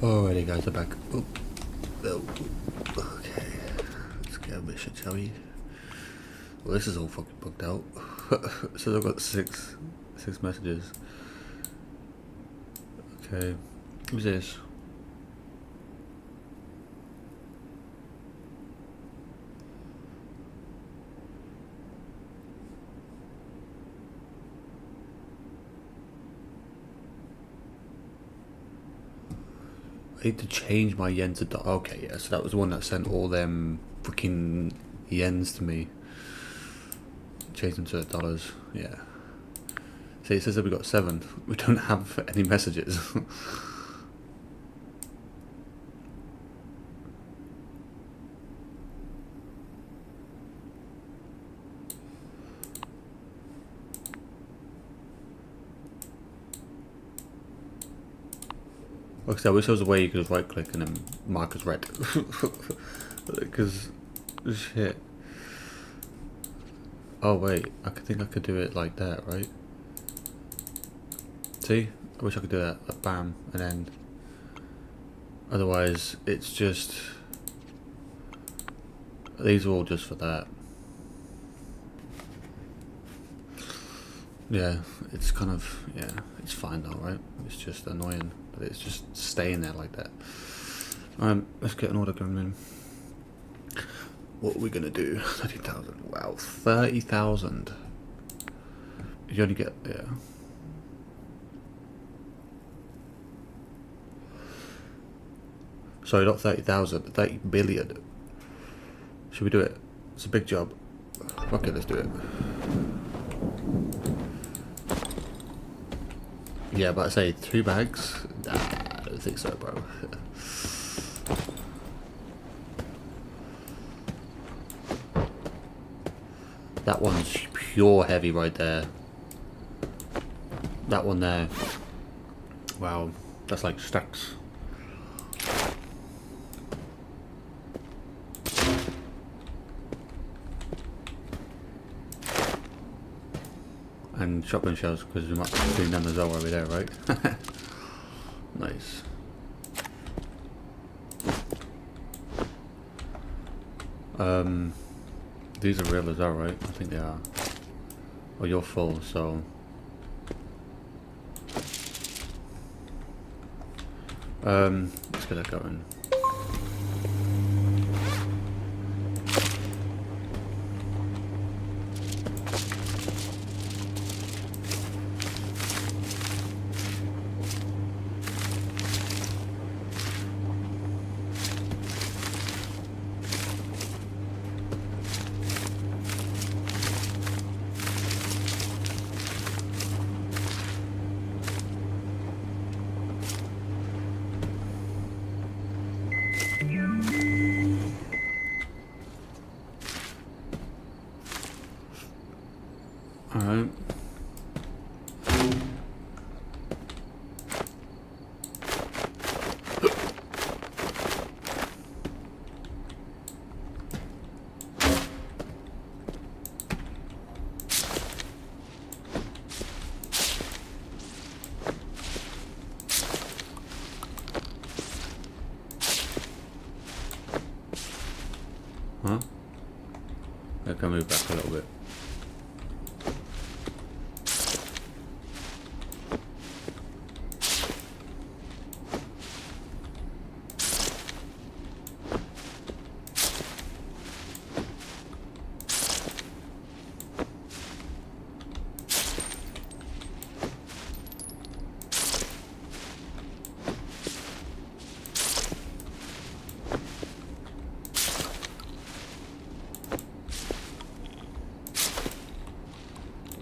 Alrighty guys, we're back. Oh, okay, let's get a mission, shall we? Well, this is all fucking booked out. So I've got six messages. Okay, who's this? I need to change my yen to dollars. Okay, yeah, so that was the one that sent all them freaking yens to me. Change them to dollars, yeah. See, it says that we got 7. We don't have any messages. Like I wish there was a way you could just right click and then mark as red. Because, shit. Oh wait, I think I could do it like that, right? See? I wish I could do that, like bam, and then... Otherwise, it's just... These are all just for that. Yeah, it's kind of... Yeah, it's fine though, right? It's just annoying, but it's just staying there like that. Let's get an order going in. What are we gonna do? 30,000. Wow, 30,000. You only get, yeah. Sorry, not 30,000. 30 billion. Should we do it? It's a big job. Okay, let's do it. Yeah, but I say 2 bags. Nah, I don't think so, bro. That one's pure heavy right there. That one there. Wow, that's like stacks. And shotgun shells, because we might be doing them as well over there, right? Nice. These are real as well, right? I think they are. Oh, you're full, so... let's get that going. Alright. Huh? I can move back a little bit.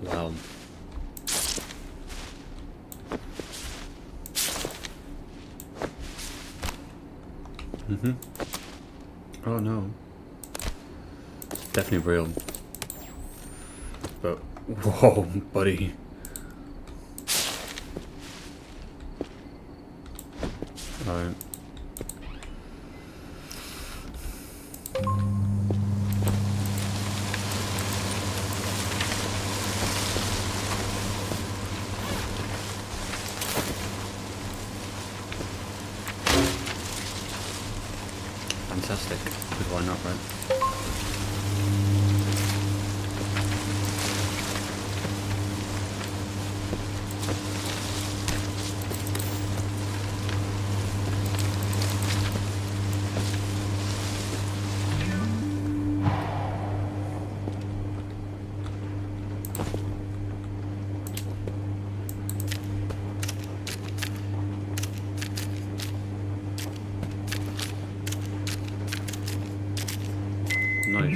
Wow. Oh no. It's definitely real. But, whoa, buddy. Alright. fantastic. Because why not, right? Nice.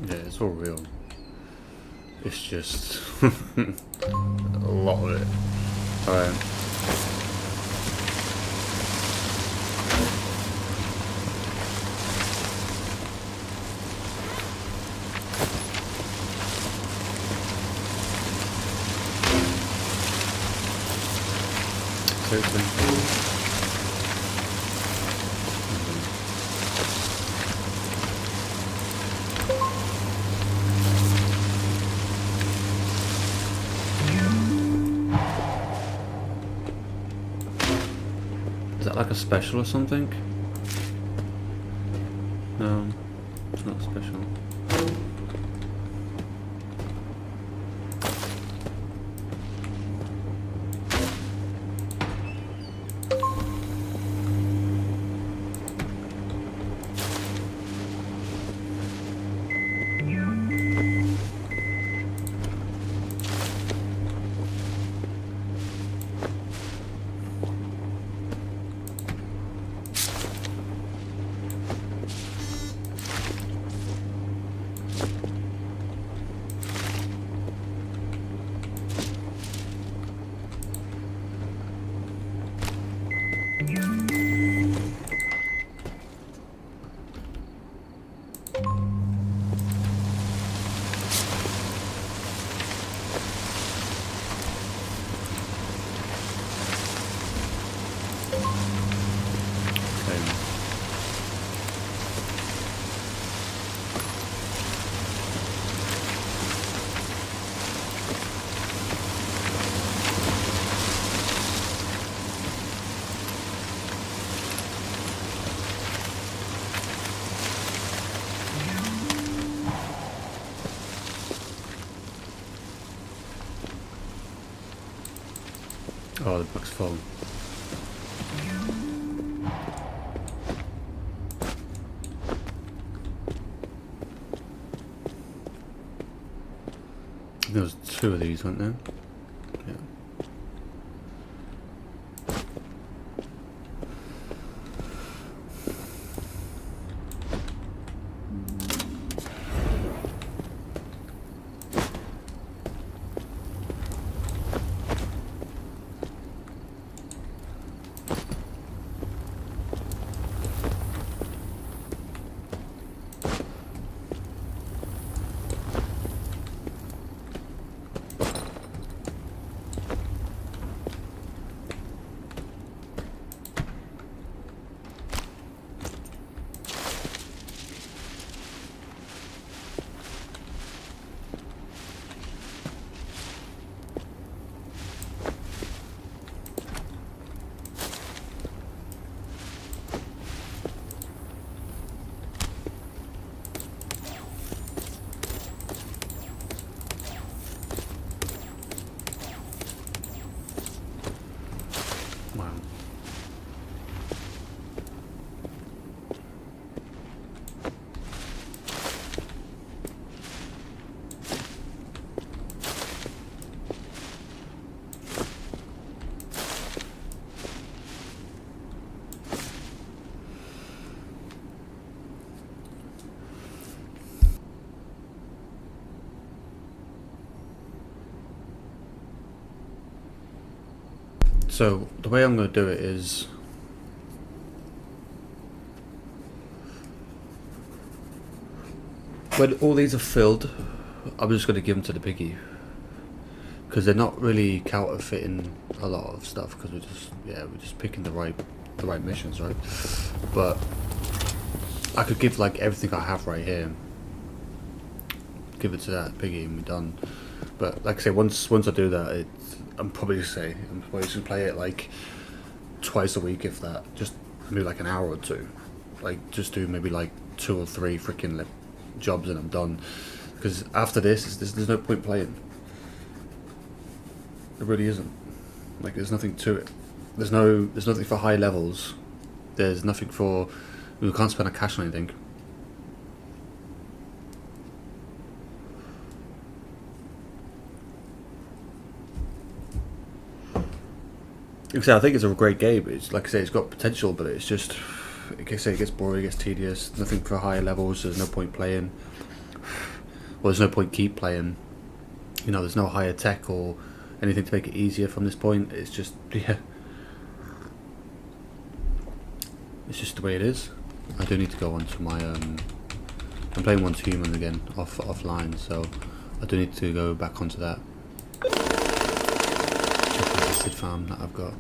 Yeah, it's all real. It's just a lot of it. Alright. Seriously. Is that like a special or something? No, it's not special. Oh, the book's full. There was 2 of these, weren't there? Yeah. Wow. So the way I'm going to do it is when all these are filled, I'm just gonna give them to the piggy because they're not really counterfeiting a lot of stuff because we're just picking the right missions, right? But I could give like everything I have right here, give it to that piggy, and we're done. But like I say, once I do that, I'm probably just gonna play it like twice a week, if that. Just maybe like an hour or two. Like just do maybe like 2 or 3 freaking jobs and I'm done. Because after this, there's no point playing. There really isn't. Like there's nothing to it. There's nothing for high levels. There's nothing for. We can't spend a cash on anything. I think it's a great game. It's like I say, it's got potential, but it's just, like I say, it gets boring, it gets tedious. Nothing for higher levels. There's no point playing. Well, there's no point keep playing. You know, there's no higher tech or anything to make it easier from this point. It's just it's just the way it is. I do need to go on to my I'm playing Once Human again offline, so I do need to go back onto that. Acid farm that I've got.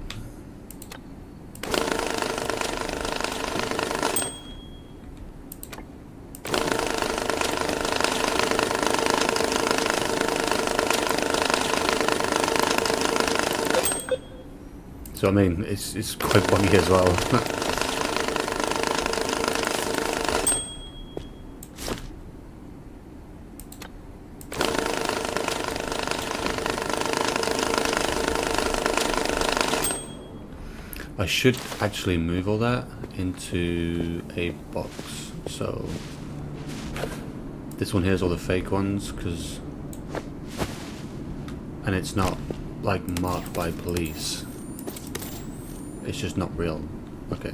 So I mean, it's quite buggy as well. I should actually move all that into a box. So this one here is all the fake ones, and it's not like marked by police. It's just not real. Okay.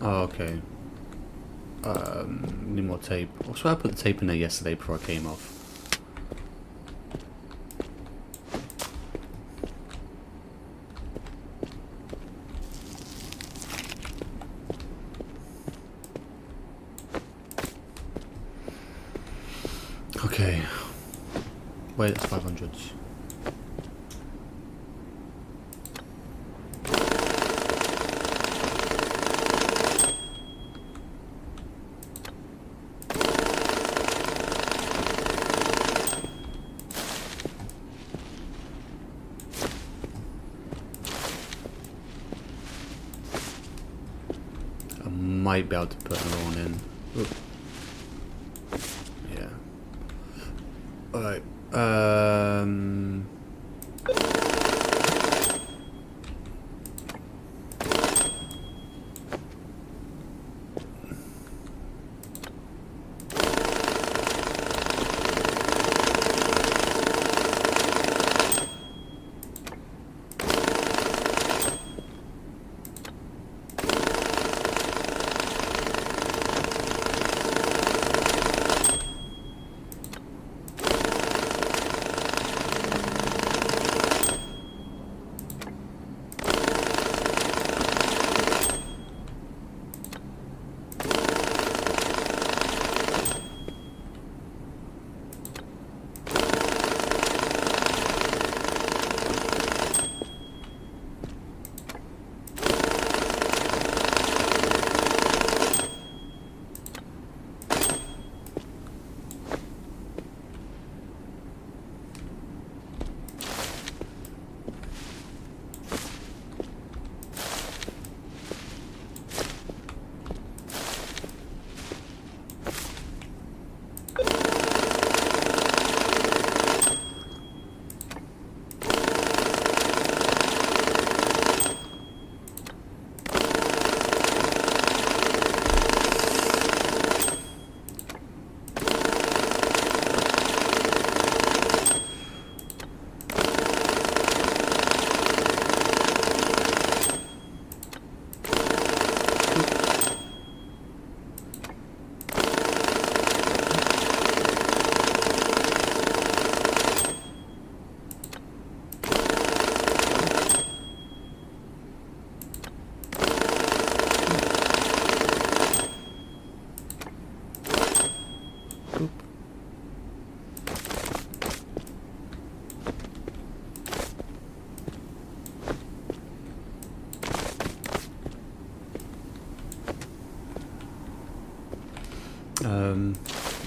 Okay. Need more tape. Also, I put the tape in there yesterday before I came off. Okay. Wait, it's 500s. Might be able to put another one in. Oop. Yeah. Alright.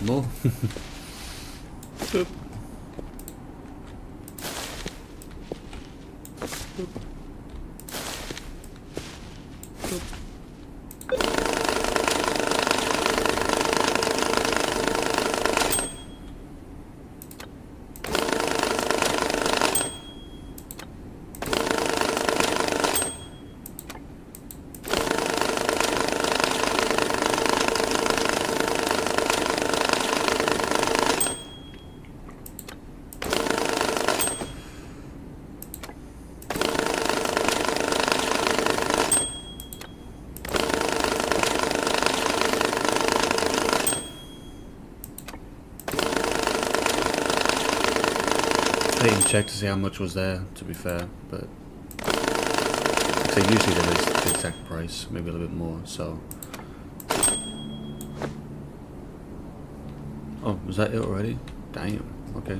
more. Boop. Boop. Boop. I didn't check to see how much was there, to be fair, but so usually there is the exact price, maybe a little bit more, so. Oh, was that it already? Damn, okay.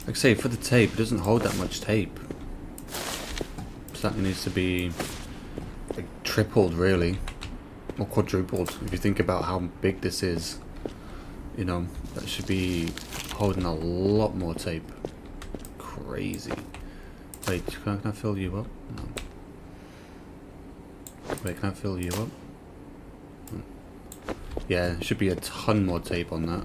Like I say, for the tape, it doesn't hold that much tape. So that needs to be like tripled, really, or quadrupled. If you think about how big this is, you know, that should be holding a lot more tape. Crazy. Wait, can I fill you up? No. Wait, can I fill you up? Yeah, there should be a ton more tape on that.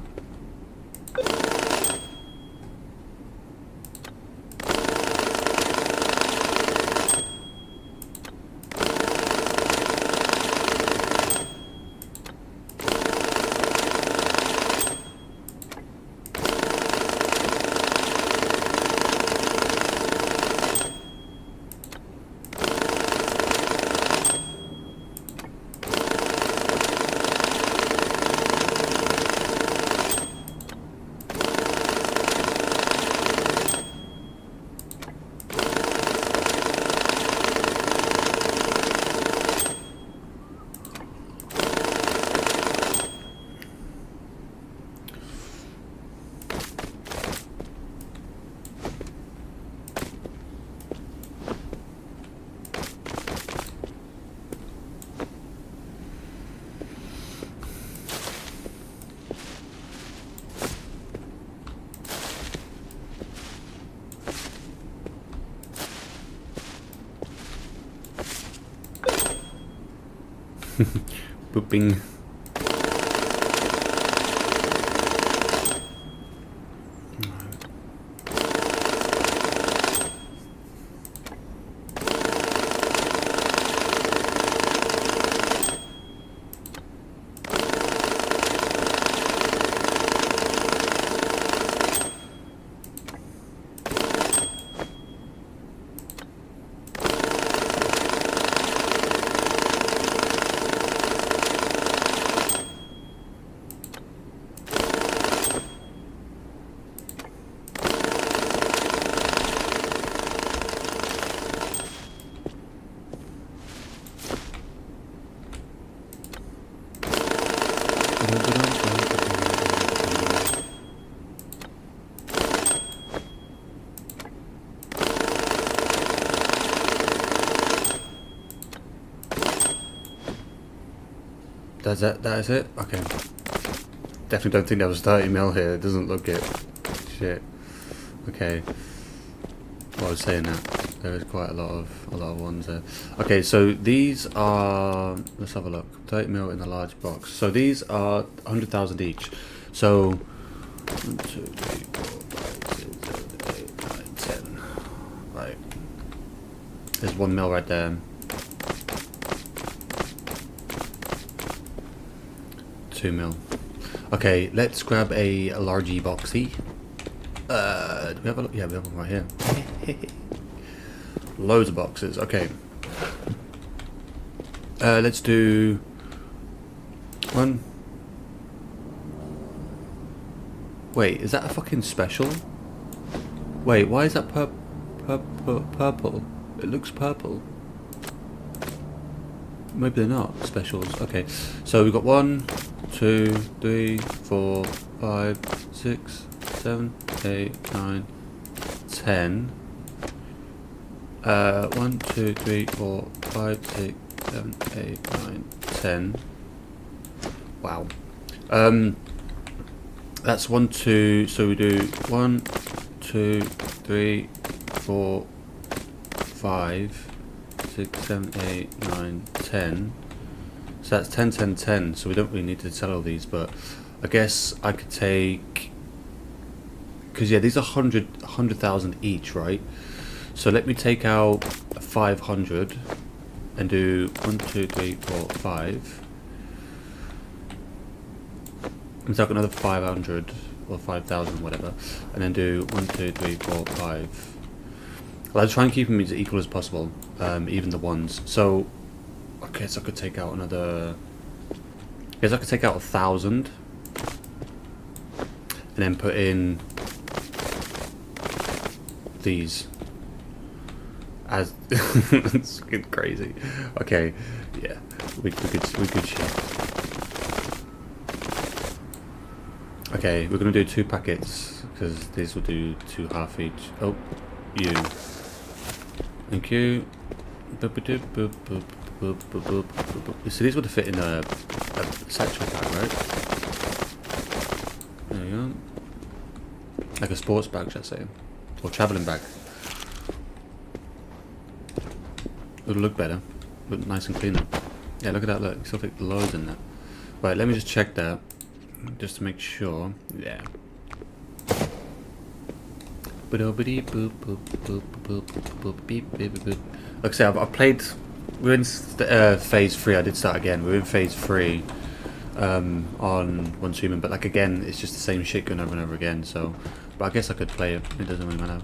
Booping. That is it? Okay. Definitely don't think there was 30 mil here. It doesn't look it. Shit. Okay. Well, I was saying that there is quite a lot of ones there. Okay, so these are, let's have a look. 30 mil in the large box. So these are 100,000 each. So 1, 2, 3, 4, 5, 6, 7, 8, 9, 10. Right. There's 1 mil right there. 2 mil. Okay, let's grab a largy boxy. Do we have a, yeah, we have one right here. Loads of boxes. Okay. Let's do one. Wait, is that a fucking special? Wait, why is that purple? It looks purple. Maybe they're not specials. Okay, so we've got 1, 2, 3, 4, 5, 6, 7, 8, 9, 10. 1, 2, 3, 4, 5, 6, 7, 8, 9, 10. Wow. That's 1, 2. So we do 1, 2, 3, 4, 5, 6, 7, 8, 9, 10. So that's 10, 10, 10. So we don't really need to sell all these, but I guess I could take, because yeah, these are 100,000 each, right? So let me take out 500 and do 1, 2, 3, 4, 5. And take another 500 or 5,000, whatever, and then do 1, 2, 3, 4, 5. I'll try and keep them as equal as possible, even the ones. So I guess I could take out another. I guess I could take out 1,000, and then put in these. As it's getting crazy. Okay, yeah, we could shift. Okay, we're gonna do 2 packets because these will do 2 half each. Oh, you. Thank you. Boop, boop, boop, boop, boop, boop, boop, boop, boop. So these would fit in a satchel bag, right? There you go. Like a sports bag, should I say, or traveling bag. It'll look better, look nice and clean. Yeah, look at that. Look, still fit loads in there. Right, let me just check that, just to make sure. Yeah. Like I said, I've played. We're in phase 3. I did start again. We're in phase 3 on One Human, but like again, it's just the same shit going over and over again. So, but I guess I could play it. It doesn't really matter.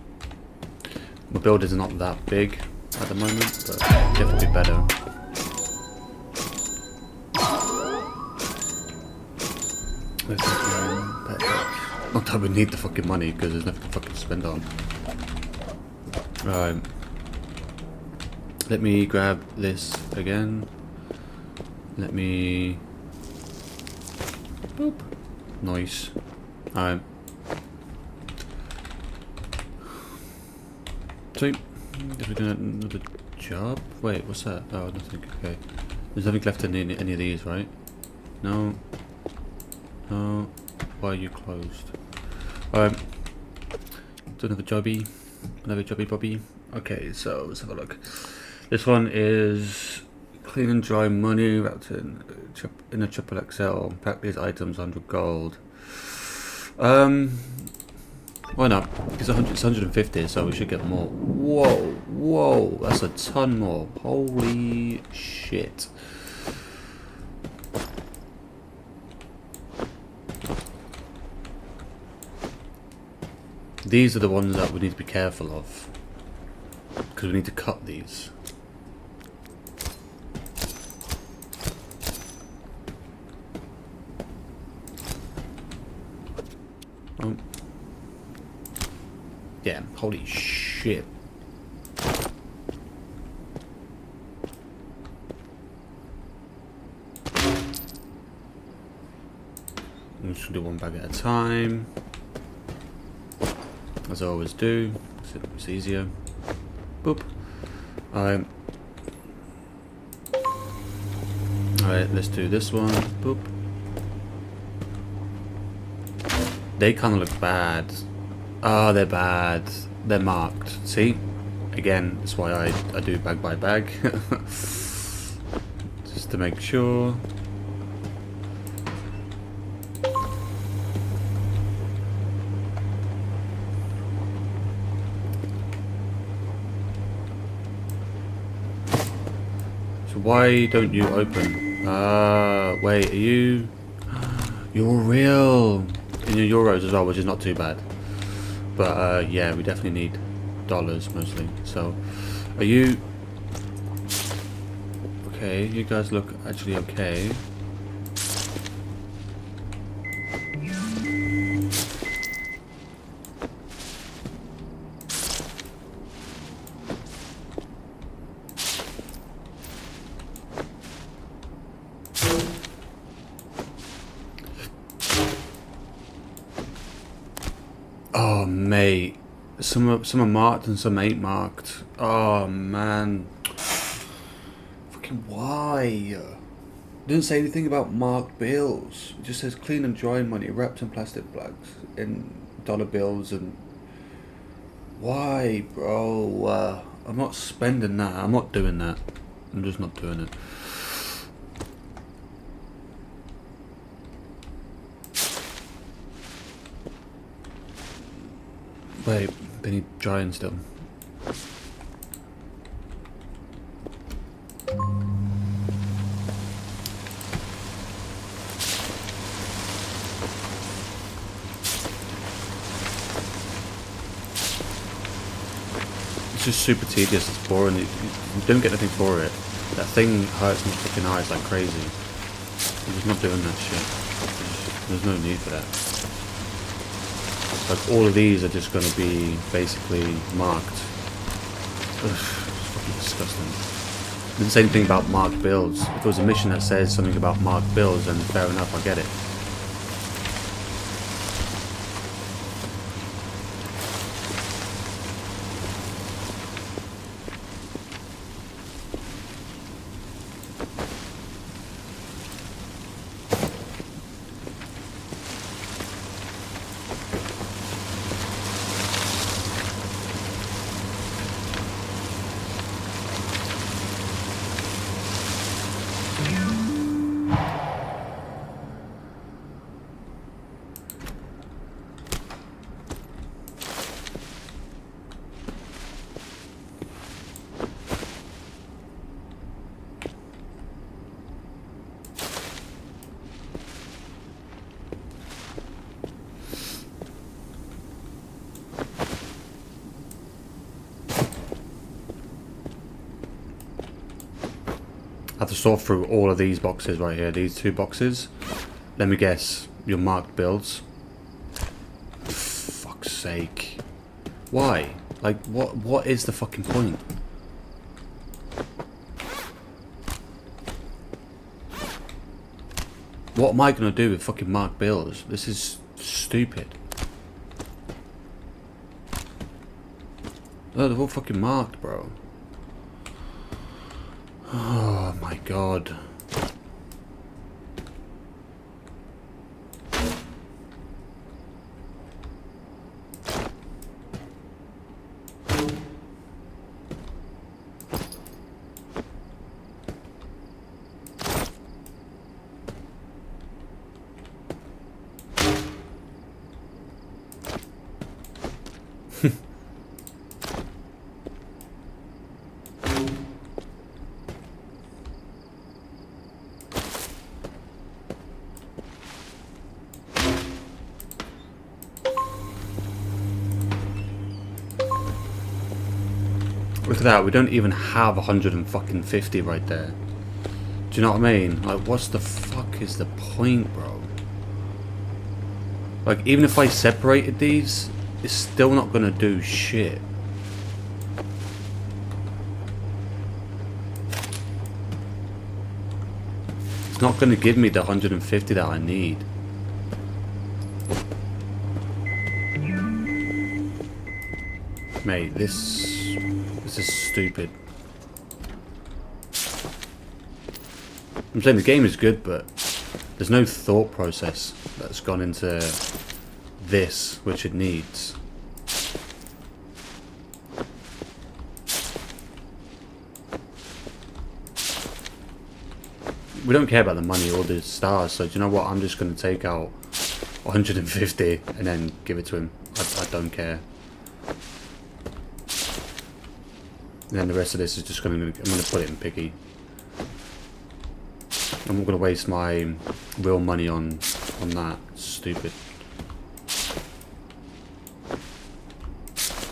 My build is not that big at the moment, but definitely better. Not that we need the fucking money because there's nothing to fucking spend on. Right. Let me grab this again. Let me. Boop. Nice. Alright. Sweet. Did we do another job? Wait, what's that? Oh, nothing. Okay. There's nothing left in any of these, right? No. No. Why are you closed? Alright. Do another jobby. Another jobby bobby. Okay, so let's have a look. This one is clean and dry money wrapped in a triple XL. Pack these items 100 gold. Why not? It's 150, so we should get more. Whoa, whoa, that's a ton more. Holy shit. These are the ones that we need to be careful of, because we need to cut these. Oh. Yeah, holy shit. I'm just gonna do one bag at a time, as I always do. It's easier. Boop. Alright, let's do this one. Boop. They kind of look bad. Ah, they're bad. They're marked. See? Again, that's why I do bag by bag. Just to make sure. So why don't you open? Wait, are you... You're real! In your euros as well, which is not too bad. But yeah, we definitely need dollars mostly. So, are you... Okay, you guys look actually okay. Oh mate, some are marked and some ain't marked. Oh man, fucking why? It doesn't say anything about marked bills. It just says clean and dry money wrapped in plastic bags in dollar bills. And why, bro? I'm not spending that. I'm not doing that. I'm just not doing it. Wait, they need drying still. It's just super tedious, it's boring, you don't get anything for it. That thing hurts my fucking eyes like crazy. I'm just not doing that shit. There's no need for that. Like all of these are just going to be basically marked. Ugh, it's fucking disgusting. It didn't say anything about marked builds. If it was a mission that says something about marked builds, then fair enough, I get it. I have to sort through all of these boxes right here, these two boxes. Let me guess, your marked builds. Fuck's sake. Why? Like, what is the fucking point? What am I gonna do with fucking marked builds? This is stupid. Oh, they're all fucking marked, bro. Oh my god. Look at that, we don't even have 150 right there. Do you know what I mean? Like, what's the fuck is the point, bro? Like, even if I separated these, it's still not gonna do shit. It's not gonna give me the 150 that I need. Mate, this is stupid. I'm saying the game is good, but there's no thought process that's gone into this, which it needs. We don't care about the money or the stars, so do you know what? I'm just going to take out 150 and then give it to him. I don't care. And then the rest of this is just I'm going to put it in piggy. I'm not going to waste my real money on that. It's stupid. I'm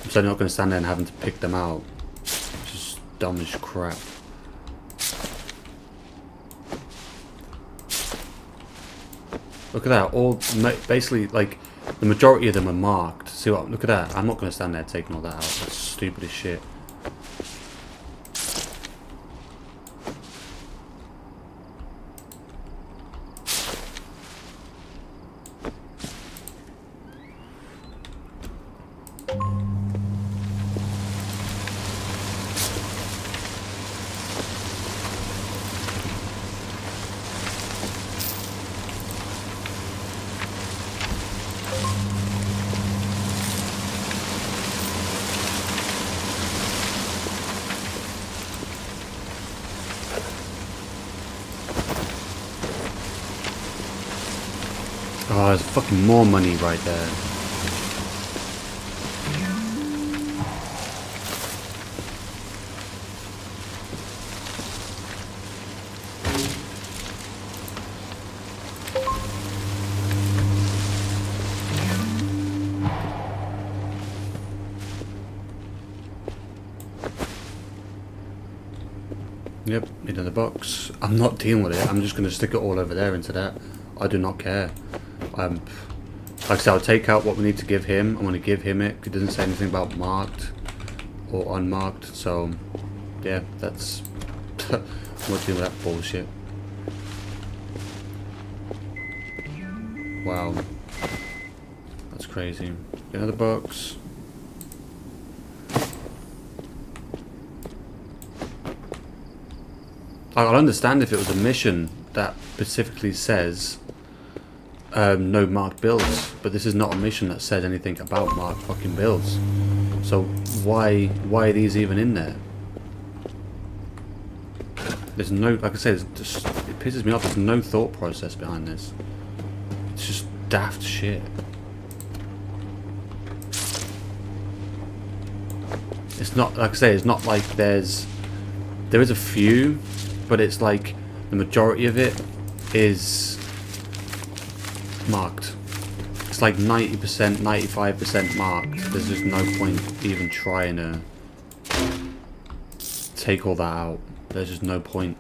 certainly not going to stand there and having to pick them out. It's just dumb as crap. Look at that. All basically, like, the majority of them are marked. See what? Look at that. I'm not going to stand there taking all that out. That's stupid as shit. Oh, there's fucking more money right there. Yep, another box. I'm not dealing with it. I'm just going to stick it all over there into that. I do not care. Like I said, I'll take out what we need to give him. I'm going to give him it. It doesn't say anything about marked or unmarked. So, yeah, that's... I'm not dealing with that bullshit. Wow. That's crazy. Another box. I'll understand if it was a mission that specifically says no marked builds, but this is not a mission that said anything about marked fucking builds. So why are these even in there? There's no, like I said, it pisses me off. There's no thought process behind this. It's just daft shit. It's not, like I say, it's not like there is a few, but it's like the majority of it is marked. It's like 90%, 95% marked. There's just no point even trying to take all that out. There's just no point.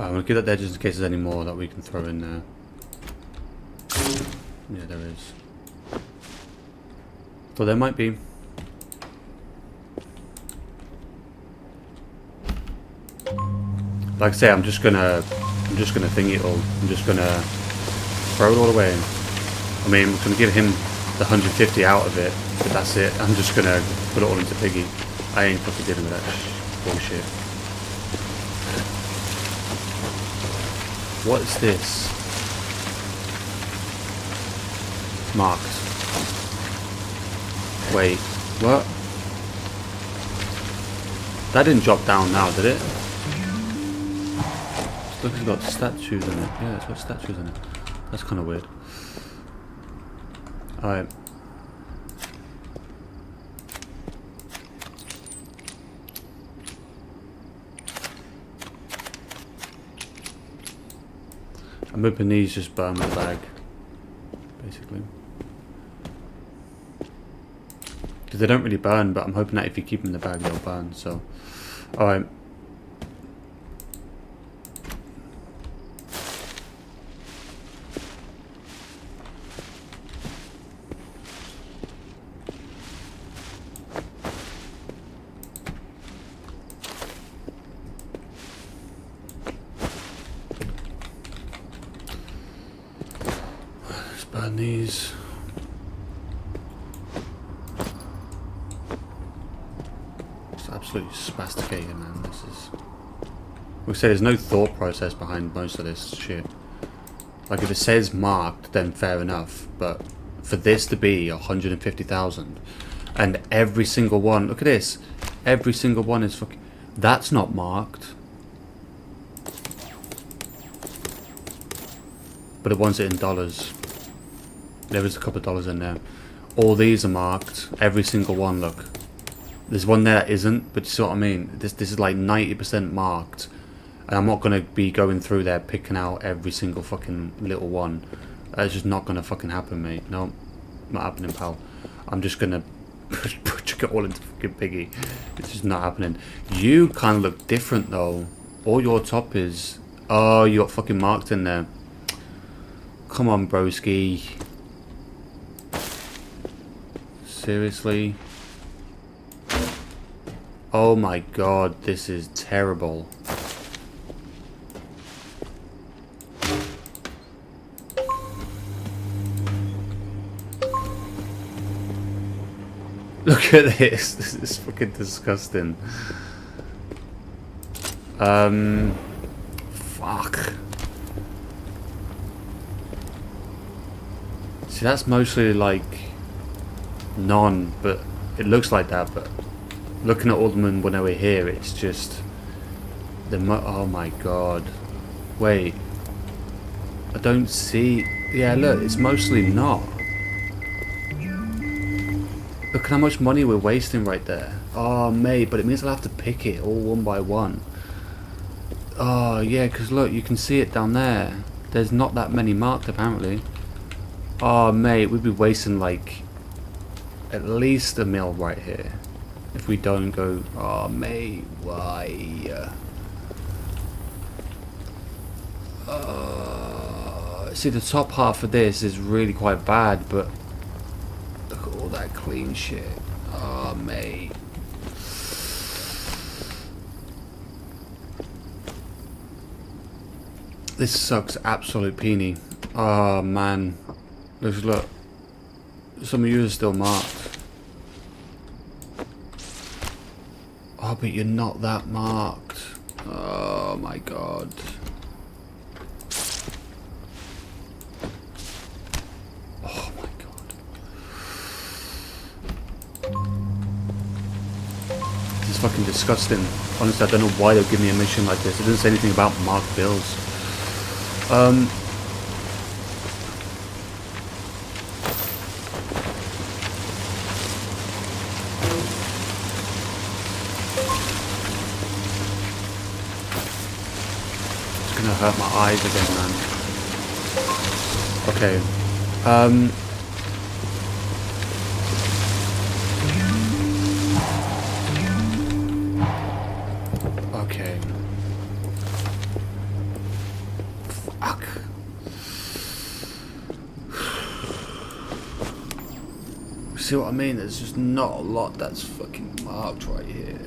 I'm gonna keep that there just in case there's any more that we can throw in there. Yeah, there is. So there might be. Like I say, I'm just gonna thing it all. I'm just gonna throw it all away. I mean, I'm gonna give him the 150 out of it, but that's it. I'm just gonna put it all into Piggy. I ain't fucking dealing with that bullshit. What is this? Marked. Wait, what? That didn't drop down now, did it? Look, it's got statues in it. Yeah, it's got statues in it. That's kind of weird. Alright. I'm hoping these just burn the bag, basically. Because they don't really burn, but I'm hoping that if you keep them in the bag, they'll burn, so... Alright. Burn these. It's absolutely spasticated, man. This is. We say there's no thought process behind most of this shit. Like if it says marked, then fair enough. But for this to be 150,000, and every single one, look at this, every single one is fucking. That's not marked. But it wants it in dollars. There is a couple of dollars in there. All these are marked. Every single one, look. There's one there that isn't, but you see what I mean? This is like 90% marked. And I'm not going to be going through there picking out every single fucking little one. That's just not going to fucking happen, mate. No, not happening, pal. I'm just going to chuck it all into fucking Piggy. It's just not happening. You kind of look different, though. All your top is... Oh, you got fucking marked in there. Come on, broski. Seriously? Oh my god, this is terrible. Look at this. This is fucking disgusting. Fuck. See, that's mostly like none, but it looks like that, but looking at all them when they were here, it's just oh my god. Wait, I don't see. Yeah, look, it's mostly not. Look at how much money we're wasting right there. Oh mate, but it means I'll have to pick it all one by one. Oh yeah, because look, you can see it down there. There's not that many marked apparently. Oh mate, we'd be wasting like at least $1 mil right here if we don't go. Oh mate, why? See, the top half of this is really quite bad, but look at all that clean shit. Oh mate. This sucks absolute peenie. Oh man. Look. Some of you are still marked. Oh, but you're not that marked. Oh my god. Oh my god. This is fucking disgusting. Honestly, I don't know why they'll give me a mission like this. It doesn't say anything about marked bills. Hurt my eyes again, man. Okay. Okay. See what I mean? There's just not a lot that's fucking marked right here.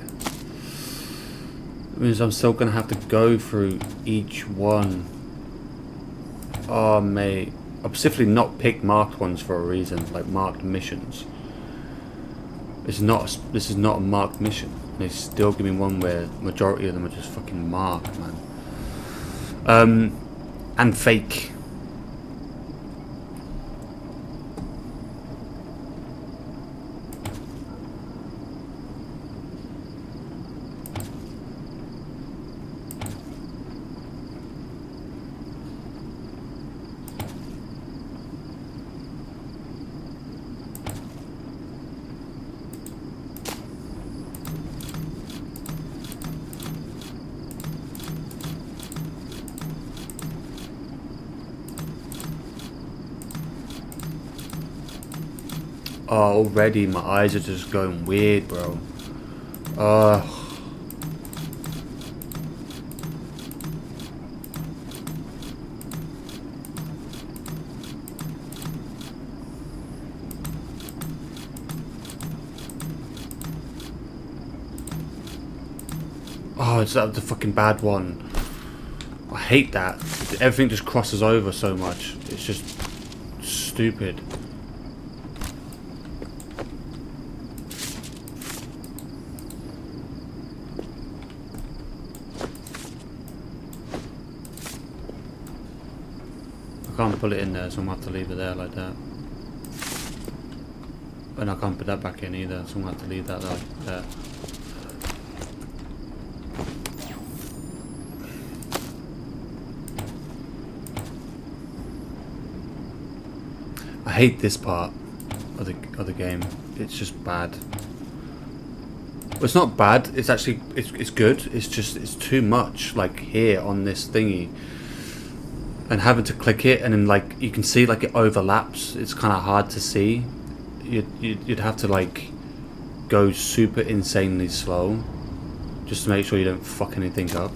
It means I'm still gonna have to go through each one. Oh mate, I've specifically not picked marked ones for a reason, like marked missions. This is not a marked mission. They still give me one where majority of them are just fucking marked, man. And fake. Oh, already my eyes are just going weird, bro. Oh, it's that the fucking bad one. I hate that. Everything just crosses over so much. It's just stupid. I can't put it in there, so I'm gonna have to leave it there like that. And I can't put that back in either, so I'm gonna have to leave that like that. I hate this part of the game. It's just bad. Well, it's not bad. It's actually it's good. It's just it's too much. Like here on this thingy. And having to click it, and then like you can see like it overlaps. It's kind of hard to see. You'd have to like go super insanely slow just to make sure you don't fuck anything up.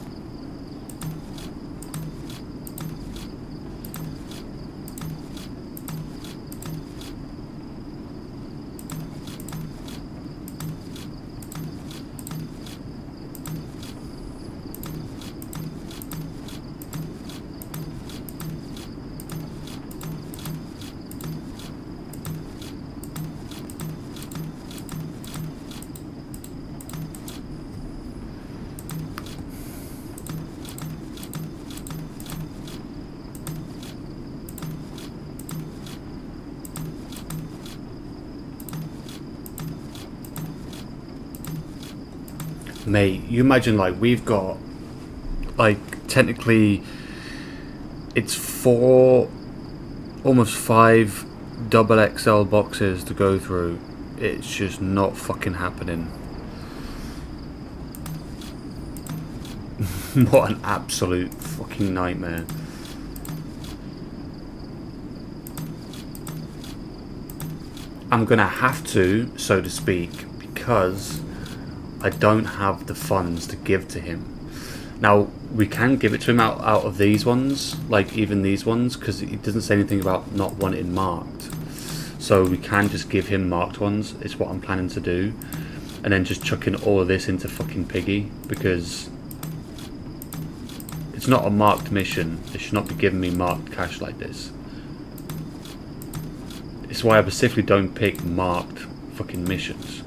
Mate, you imagine like we've got like technically it's 4 almost 5 double XL boxes to go through. It's just not fucking happening. What an absolute fucking nightmare. I'm gonna have to, so to speak, because I don't have the funds to give to him. Now, we can give it to him out of these ones, like even these ones, because it doesn't say anything about not wanting marked. So we can just give him marked ones. It's what I'm planning to do. And then just chucking all of this into fucking Piggy, because it's not a marked mission. They should not be giving me marked cash like this. It's why I specifically don't pick marked fucking missions.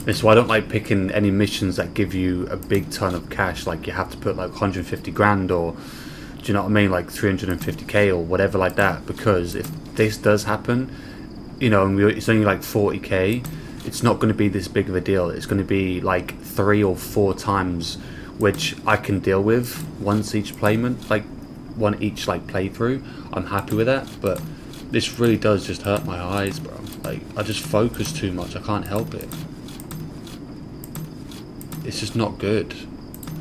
It's why I don't like picking any missions that give you a big ton of cash, like you have to put like 150 grand or, do you know what I mean, like 350k or whatever like that, because if this does happen, you know, and it's only like 40k, it's not going to be this big of a deal. It's going to be like 3 or 4 times, which I can deal with once each playment, like one each like playthrough. I'm happy with that, but this really does just hurt my eyes, bro. Like I just focus too much. I can't help it. It's just not good.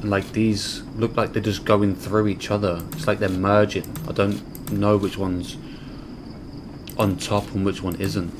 And like these look like they're just going through each other. It's like they're merging. I don't know which one's on top and which one isn't.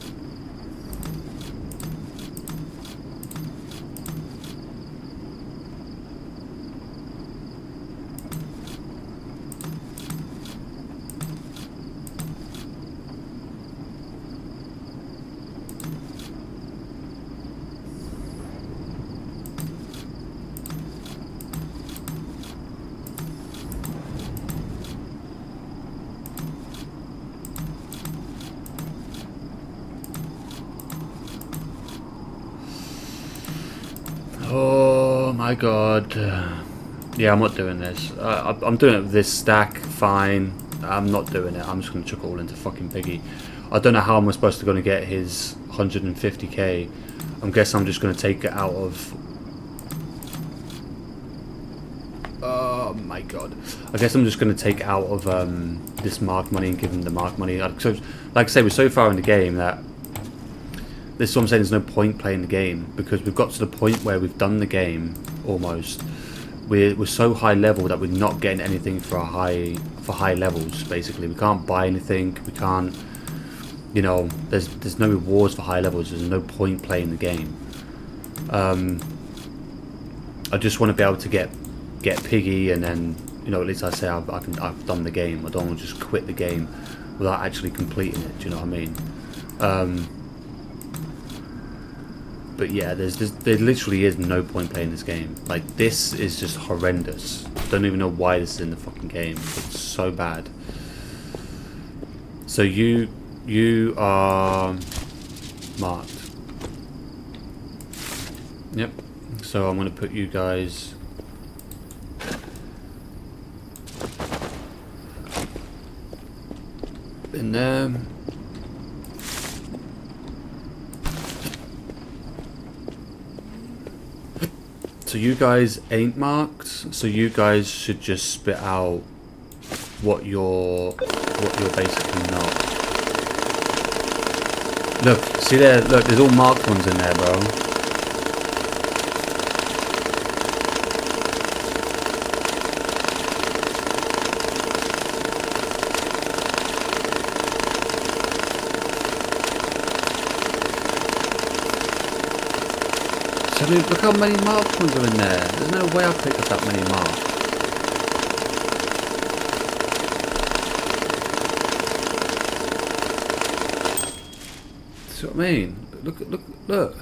Oh my god. Yeah, I'm not doing this. I'm doing it with this stack, fine. I'm not doing it. I'm just going to chuck it all into fucking Piggy. I don't know how I'm supposed to get his 150k. I guess I'm just going to take it out of... Oh my god. I guess I'm just going to take it out of this mark money and give him the mark money. So, like I say, we're so far in the game that... This is what I'm saying, there's no point playing the game. Because we've got to the point where we've done the game, almost. We're so high level that we're not getting anything for high levels, basically. We can't buy anything, we can't... You know, there's no rewards for high levels, there's no point playing the game. I just want to be able to get Piggy, and then, you know, at least I say I've done the game. I don't want to just quit the game without actually completing it, do you know what I mean? But yeah, there literally is no point playing this game. Like, this is just horrendous. Don't even know why this is in the fucking game. It's so bad. So you are marked. Yep. So I'm gonna put you guys in there. So you guys ain't marked, so you guys should just spit out what you're basically not. Look, see there, look, there's all marked ones in there, bro. I mean, look how many marked ones are in there. There's no way I picked up that many marks. See what I mean? Look.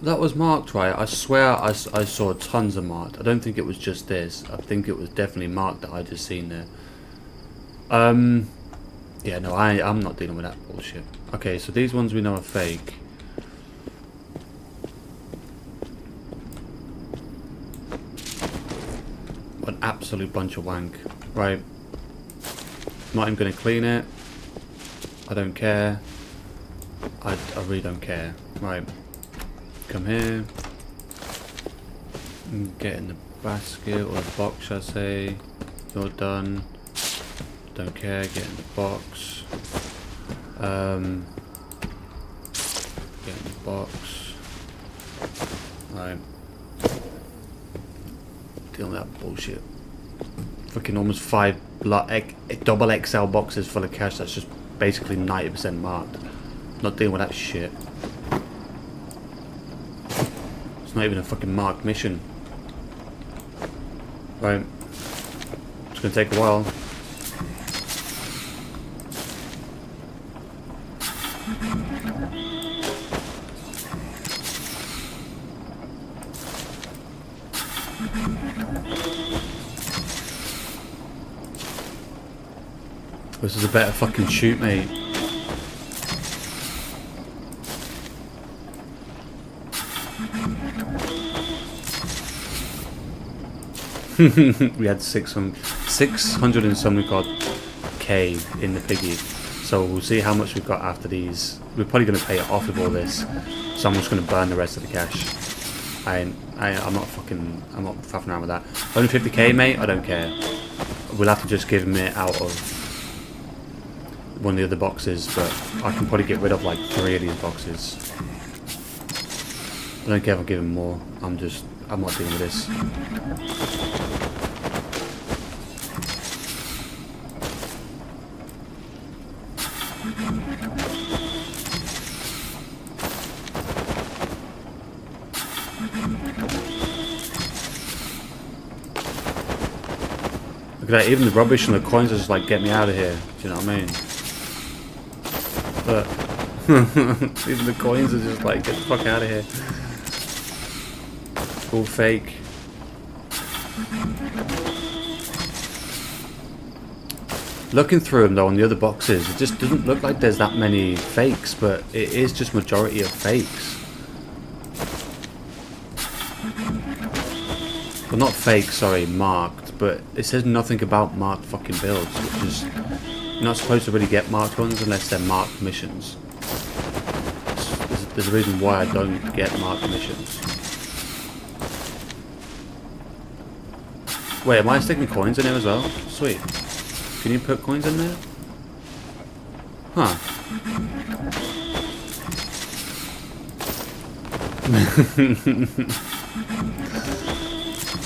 That was marked, right? I swear I saw tons of marked. I don't think it was just this. I think it was definitely marked that I just seen there. Yeah, no, I'm not dealing with that bullshit. Okay, so these ones we know are fake. An absolute bunch of wank. Right. Not even going to clean it. I don't care. I really don't care. Right. Come here. Get in the basket, or the box, should I say. You're done. Don't care. Get in the box. Get in the box. Right. Dealing with that bullshit. Fucking almost 5 double XL boxes full of cash that's just basically 90% marked. Not dealing with that shit. It's not even a fucking marked mission. Right. It's gonna take a while. This is a better fucking shoot, mate. We had 600 and something odd K in the Piggy. So we'll see how much we've got after these. We're probably going to pay it off with all this. So I'm just going to burn the rest of the cash. I'm not faffing around with that. 150k, mate, I don't care. We'll have to just give him it out of one of the other boxes, but I can probably get rid of like 3 of these boxes. I don't care if I give him more. I'm not dealing with this. Look at that, even the rubbish and the coins are just like, get me out of here. Do you know what I mean? Look. Even the coins are just like, get the fuck out of here. All fake. Looking through them though on the other boxes, it just doesn't look like there's that many fakes, but it is just majority of fakes. Well, not fake, sorry, marked, but it says nothing about marked fucking builds, which is... You're not supposed to really get marked ones unless they're marked missions. There's a reason why I don't get marked missions. Wait, am I sticking coins in there as well? Sweet. Can you put coins in there? Huh.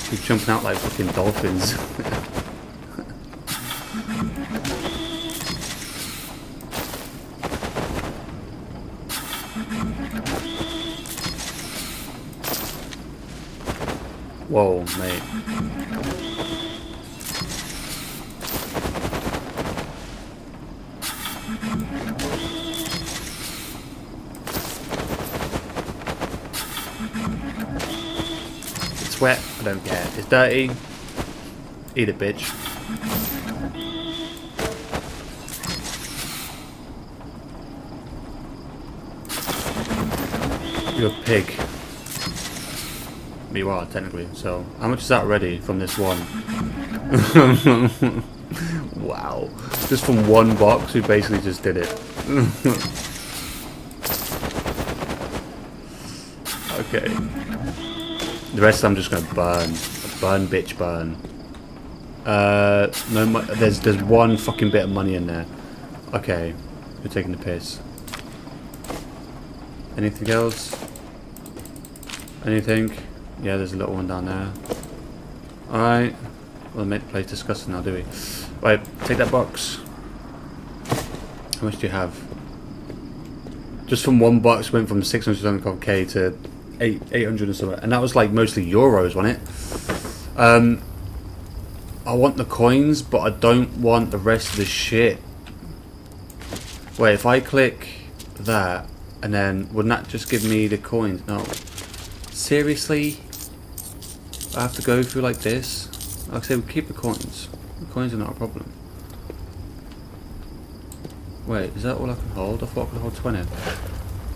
Keep jumping out like fucking dolphins. Whoa, mate. It's wet, I don't care. It's dirty. Eat it, bitch. You're a pig. You are, technically. So, how much is that already from this one? Wow. Just from one box, we basically just did it. Okay. The rest I'm just gonna burn. Burn, bitch, burn. No, there's one fucking bit of money in there. Okay. You're taking the piss. Anything else? Anything? Yeah, there's a little one down there. Alright. We'll make the place disgusting now, do we? Right, take that box. How much do you have? Just from one box went from 600k to 800 and something. And that was like mostly euros, wasn't it? I want the coins, but I don't want the rest of the shit. Wait, if I click that, and then wouldn't that just give me the coins? No. Seriously? I have to go through like this? Like I say, we keep the coins. The coins are not a problem. Wait, is that all I can hold? I thought I could hold 20.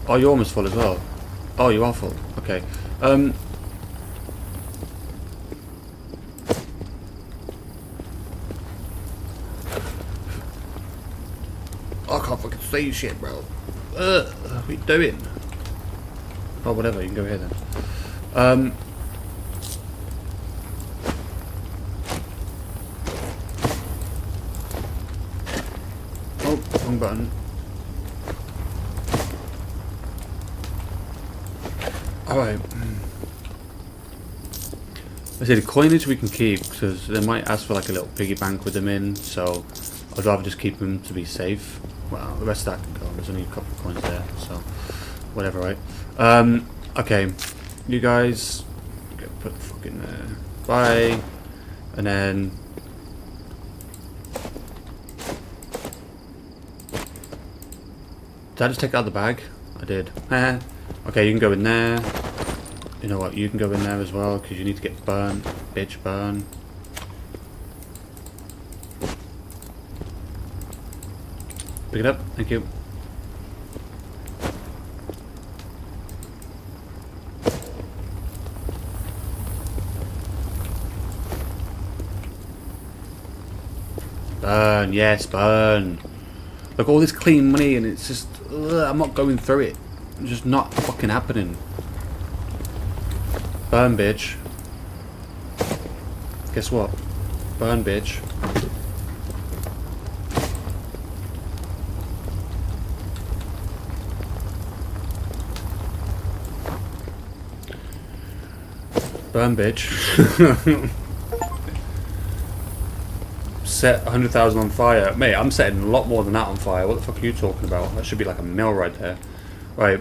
Oh, you're almost full as well. Oh, you are full. Okay. I can't fucking see shit, bro. What are you doing? Oh, whatever. You can go here then. Oh, wrong button. Alright. I say the coinage we can keep because they might ask for like a little piggy bank with them in, so I'd rather just keep them to be safe. Well, the rest of that can go. There's only a couple of coins there, so whatever, right? Okay, you guys get put the fuck in there. Bye, and then did I just take it out of the bag? I did. Okay, you can go in there. You know what? You can go in there as well because you need to get burned, bitch, burn. Pick it up. Thank you. Burn, yes, burn. Look, all this clean money and it's just, I'm not going through it. It's just not fucking happening. Burn, bitch. Guess what? Burn, bitch. Burn, bitch. Set 100,000 on fire. Mate, I'm setting a lot more than that on fire. What the fuck are you talking about? That should be like a mil right there. Right,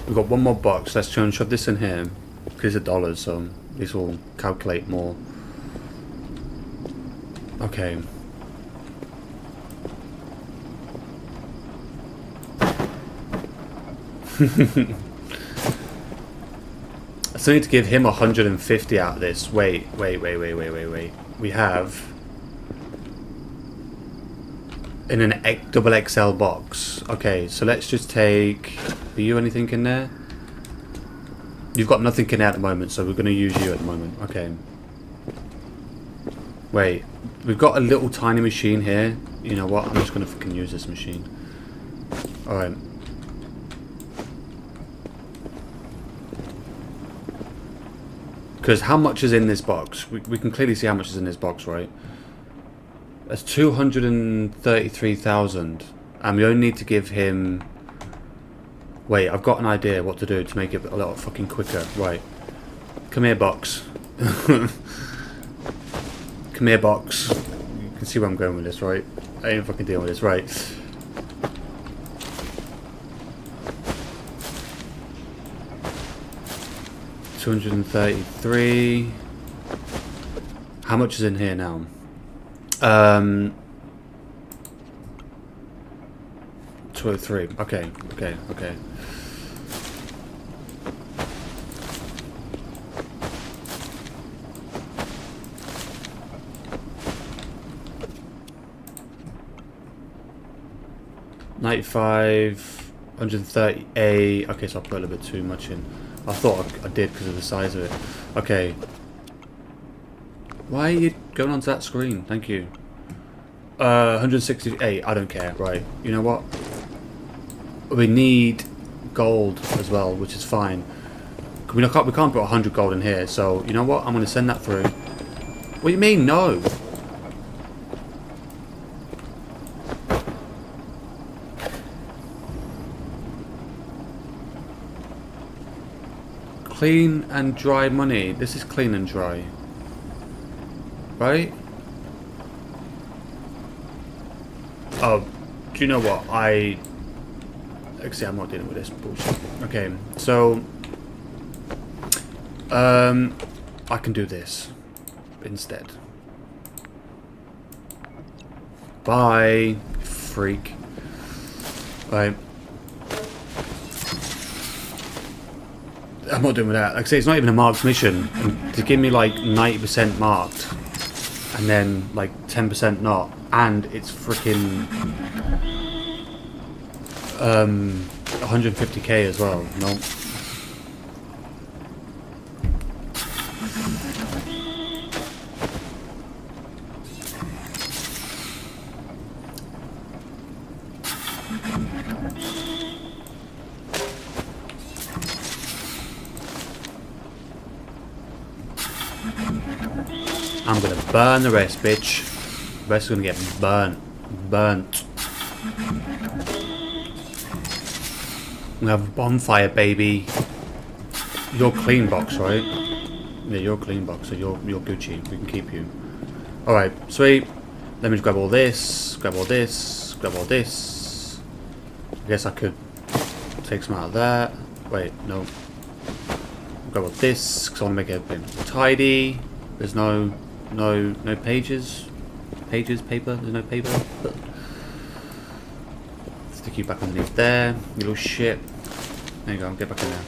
we've got one more box. Let's try and shove this in here. Because it's $1, so this will calculate more. Okay. I still need to give him 150 out of this. Wait. We have in an double XL box. Okay, so let's just take. Are you anything in there? You've got nothing in there at the moment, so we're going to use you at the moment. Okay. Wait, we've got a little tiny machine here. You know what? I'm just going to fucking use this machine. Alright. Because how much is in this box? We can clearly see how much is in this box, right? That's 233,000. And we only need to give him... Wait, I've got an idea what to do to make it a little fucking quicker. Right. Come here, box. Come here, box. You can see where I'm going with this, right? I ain't fucking dealing with this, right? $233. How much is in here now? 203. Okay. 95, 138. Okay, so I put a little bit too much in. I thought I did because of the size of it. Okay. Why are you going onto that screen? Thank you. 168. I don't care. Right. You know what? We need gold as well, which is fine. We can't put 100 gold in here. So you know what? I'm going to send that through. What do you mean no? Clean and dry money. This is clean and dry. Right? Oh, do you know what? Actually, I'm not dealing with this bullshit. Okay, so... I can do this instead. Bye, freak. Right. I'm not doing with that. Like I say, it's not even a marked mission. And to give me like 90% marked and then like 10% not, and it's freaking 150k as well. No. I'm gonna burn the rest, bitch. The rest is gonna get burnt. We have a bonfire, baby. You're clean box, right? Yeah, you're clean box, so you're Gucci. We can keep you. Alright, sweet. Let me just grab all this, grab all this, grab all this. I guess I could take some out of that. Wait, no. Grab all this, because I want to make everything tidy. There's no pages. Paper, there's no paper. Stick you back underneath there, you little shit. There you go, get back in there.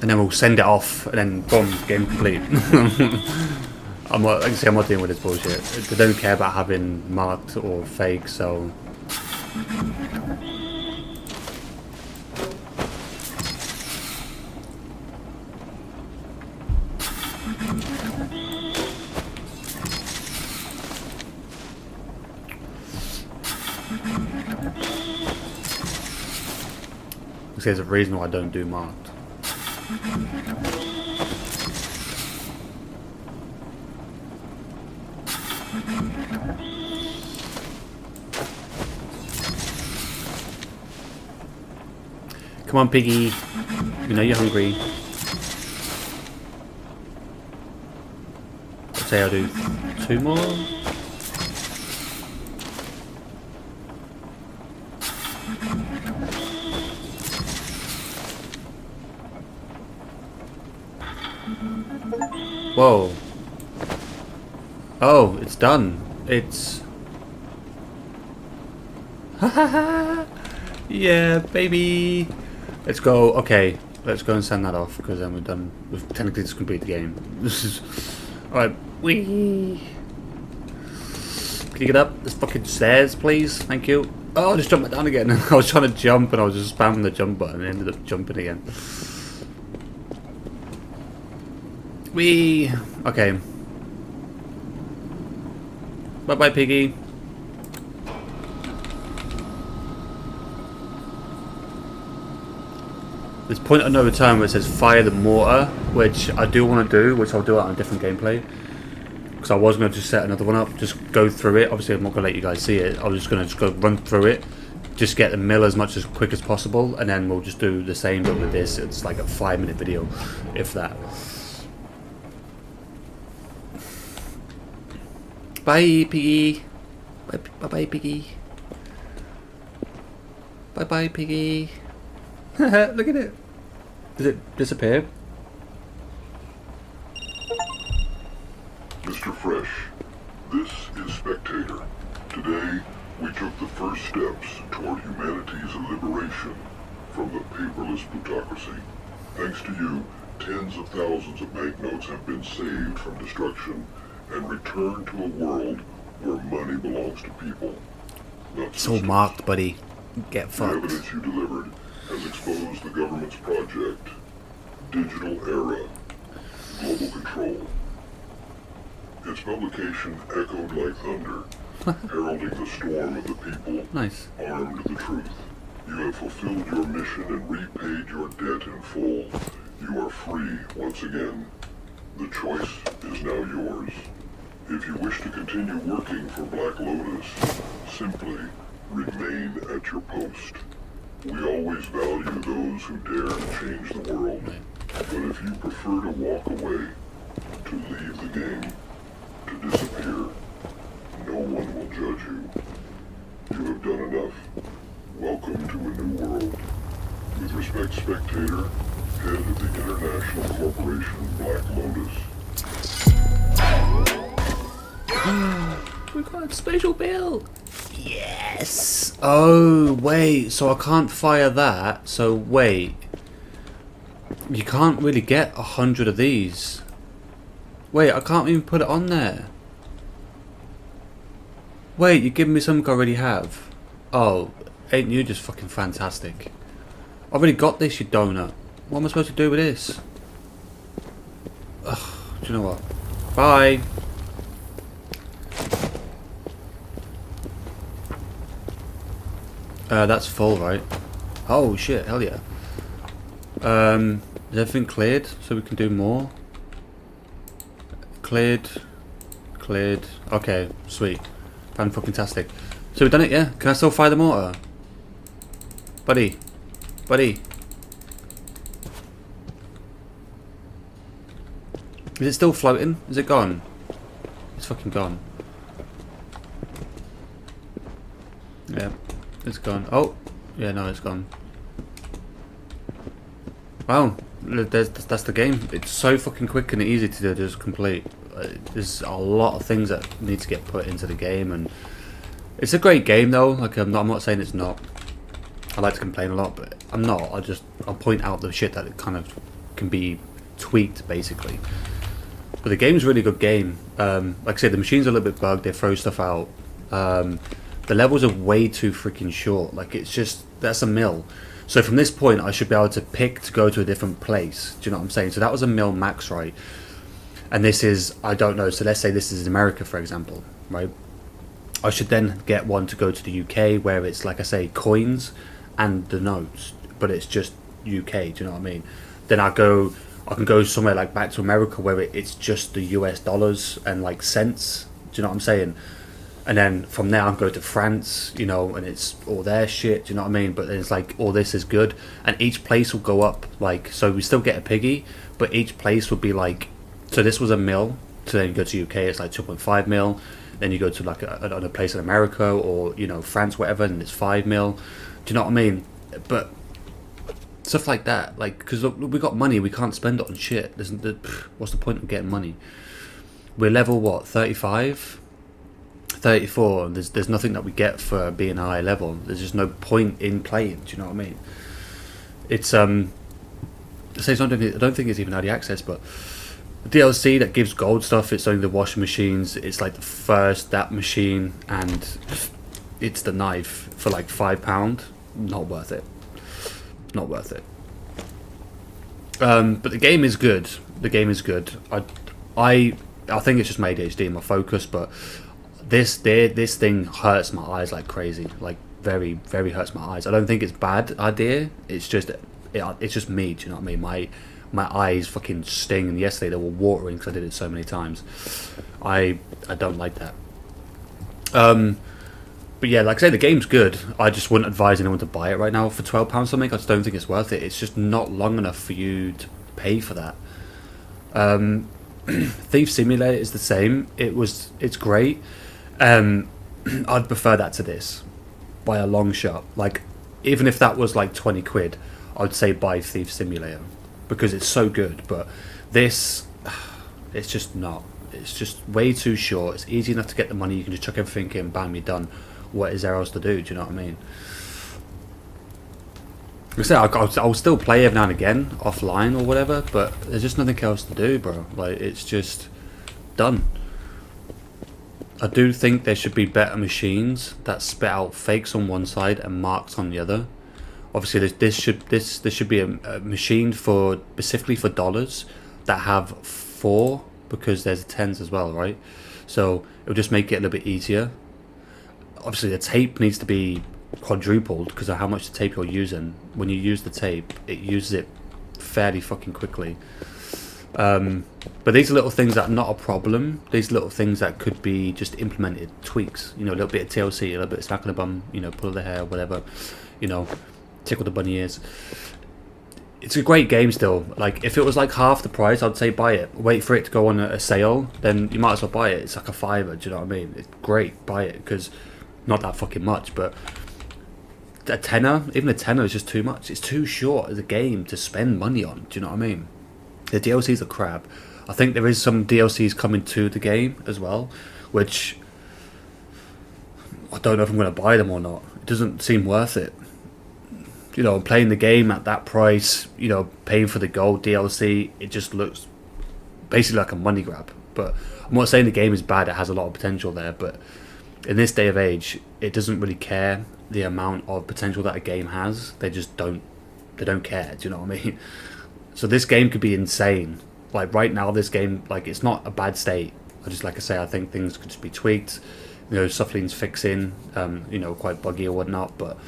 And then we'll send it off, and then boom, game complete. I'm not dealing with this bullshit. They don't care about having marked or fake, so... There's a reason why I don't do marked. Come on, piggy. You know you're hungry. I'd say I'll do 2 more. Whoa. Oh, it's done. It's... Yeah, baby. Let's go. Okay, let's go and send that off, because then we're done. We've technically just completed the game. This is... Alright, wee. Can you get up this fucking stairs, please? Thank you. Oh, I just jumped back down again. I was trying to jump and I was just spamming the jump button and ended up jumping again. Whee! Okay. Bye-bye, piggy. There's point of no return where it says fire the mortar, which I do want to do, which I'll do it on a different gameplay. Because I was going to just set another one up, just go through it. Obviously, I'm not going to let you guys see it. I was just going to go run through it, just get the mill as much as quick as possible, and then we'll just do the same, but with this, it's like a 5-minute video, if that. Bye, piggy. Bye-bye, piggy. Bye-bye, piggy. Look at it. Does it disappear? Mr. Fresh, this is Spectator. Today, we took the first steps toward humanity's liberation from the paperless plutocracy. Thanks to you, tens of thousands of banknotes have been saved from destruction and returned to a world where money belongs to people. It's all marked, buddy. Get The fucked. evidence you delivered has exposed the government's project, Digital Era, Global Control. Its publication echoed like thunder, heralding the storm of the people Nice. armed with the truth. You have fulfilled your mission and repaid your debt in full. You are free once again. The choice is now yours. If you wish to continue working for Black Lotus, simply remain at your post. We always value those who dare to change the world. But if you prefer to walk away, to leave the game, to disappear, no one will judge you. You have done enough. Welcome to a new world. With respect, Spectator, head of the International Corporation Black Lotus. We got a special build. Yes. Oh wait, so I can't fire that. So wait, you can't really get 100 of these. Wait, I can't even put it on there. Wait, you're giving me something I already have. Oh, ain't you just fucking fantastic? I already got this, you donut. What am I supposed to do with this? Ugh, do you know what? Bye. That's full, right? Oh shit, hell yeah. Is everything cleared so we can do more? Cleared. Cleared. Okay, sweet. Fan-fucking-tastic. So we've done it, yeah? Can I still fire the mortar? Buddy. Buddy. Is it still floating? Is it gone? It's fucking gone. Yeah. It's gone. Oh, yeah, no, it's gone. Wow, that's the game. It's so fucking quick and easy to just complete. There's a lot of things that need to get put into the game, and it's a great game though. Like I'm not saying it's not. I like to complain a lot, but I'm not. I'll point out the shit that it kind of can be tweaked basically. But the game's a really good game. Like I said, the machine's a little bit bugged. They throw stuff out. The levels are way too freaking short. Like it's just, that's a mill. So from this point I should be able to pick to go to a different place. Do you know what I'm saying? So that was a mill max, right? And this is, I don't know, so let's say this is America for example, right? I should then get one to go to the UK where it's, like I say, coins and the notes, but it's just UK, do you know what I mean? Then I can go somewhere like back to America where it's just the US dollars and like cents, do you know what I'm saying? And then from there I can go to France, you know, and it's all their shit, do you know what I mean? But then it's like, all this is good, and each place will go up, like, so we still get a piggy, but each place would be like, so this was a mil, so then you go to UK, it's like 2.5 mil, then you go to like another place in America, or, you know, France, whatever, and it's 5 mil, do you know what I mean? But stuff like that, like, because we got money, we can't spend it on shit. What's the point of getting money? We're level, what, 35? 34, and there's nothing that we get for being high level. There's just no point in playing, do you know what I mean? It's say something, I don't think it's even early access, but the DLC that gives gold stuff, it's only the washing machines, it's like the first that machine, and it's the knife for like £5. Not worth it. Not worth it. But the game is good. The game is good. I think it's just my ADHD and my focus, but this thing hurts my eyes like crazy. Like very, very hurts my eyes. I don't think it's a bad idea. It's just me. Do you know what I mean? My eyes fucking sting. And yesterday they were watering because I did it so many times. I don't like that. But yeah, like I say, the game's good. I just wouldn't advise anyone to buy it right now for £12 something. I just don't think it's worth it. It's just not long enough for you to pay for that. Thief Simulator is the same. It's great. I'd prefer that to this by a long shot. Like, even if that was like 20 quid, I'd say buy Thief Simulator because it's so good. But this, it's just not. It's just way too short. It's easy enough to get the money. You can just chuck everything in, bam, you're done. What is there else to do? Do you know what I mean? Like I said, I'll still play every now and again offline or whatever, but there's just nothing else to do, bro. Like, it's just done. I do think there should be better machines that spit out fakes on one side and marks on the other. Obviously, there should be a machine for specifically for dollars that have 4, because there's 10s as well, right? So it would just make it a little bit easier. Obviously, the tape needs to be quadrupled because of how much the tape you're using. When you use the tape, it uses it fairly fucking quickly. But these are little things that are not a problem. These little things that could be just implemented tweaks. You know, a little bit of TLC, a little bit of smack on the bum. You know, pull the hair, whatever. You know, tickle the bunny ears. It's a great game still. Like, if it was like half the price, I'd say buy it. Wait for it to go on a sale, then you might as well buy it. It's like a £5. Do you know what I mean? It's great. Buy it because not that fucking much, but a tenner, even a tenner is just too much. It's too short as a game to spend money on. Do you know what I mean? The DLCs are crap. I think there is some DLCs coming to the game as well, which I don't know if I'm going to buy them or not. It doesn't seem worth it. You know, playing the game at that price, you know, paying for the gold DLC, it just looks basically like a money grab. But I'm not saying the game is bad, it has a lot of potential there, but in this day of age, it doesn't really care the amount of potential that a game has. They just don't care, do you know what I mean? So this game could be insane. Like right now, this game, like, it's not a bad state. Like I say, I think things could just be tweaked. You know, stuff needs fixing, you know, quite buggy or whatnot, but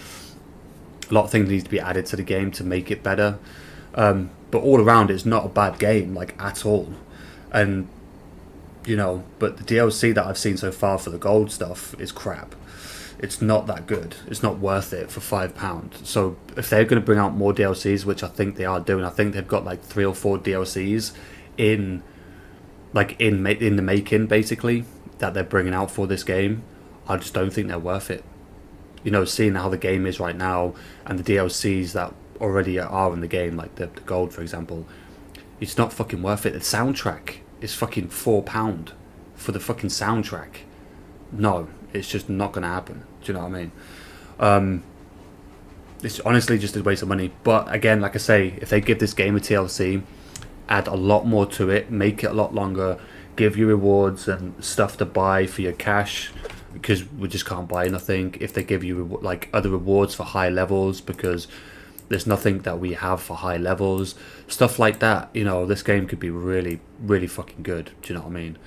a lot of things need to be added to the game to make it better. But all around, it's not a bad game, like, at all. And, you know, but the DLC that I've seen so far for the gold stuff is crap. It's not that good. It's not worth it for £5. So if they're going to bring out more DLCs, which I think they are doing, I think they've got like 3 or 4 DLCs in the making, basically, that they're bringing out for this game. I just don't think they're worth it. You know, seeing how the game is right now and the DLCs that already are in the game, like the gold, for example, it's not fucking worth it. The soundtrack is fucking £4 for the fucking soundtrack. No, it's just not going to happen. Do you know what I mean? It's honestly just a waste of money. But again, like I say, if they give this game a TLC, add a lot more to it, make it a lot longer, give you rewards and stuff to buy for your cash, because we just can't buy nothing. If they give you like other rewards for high levels, because there's nothing that we have for high levels, stuff like that, you know, this game could be really, really fucking good. Do you know what I mean?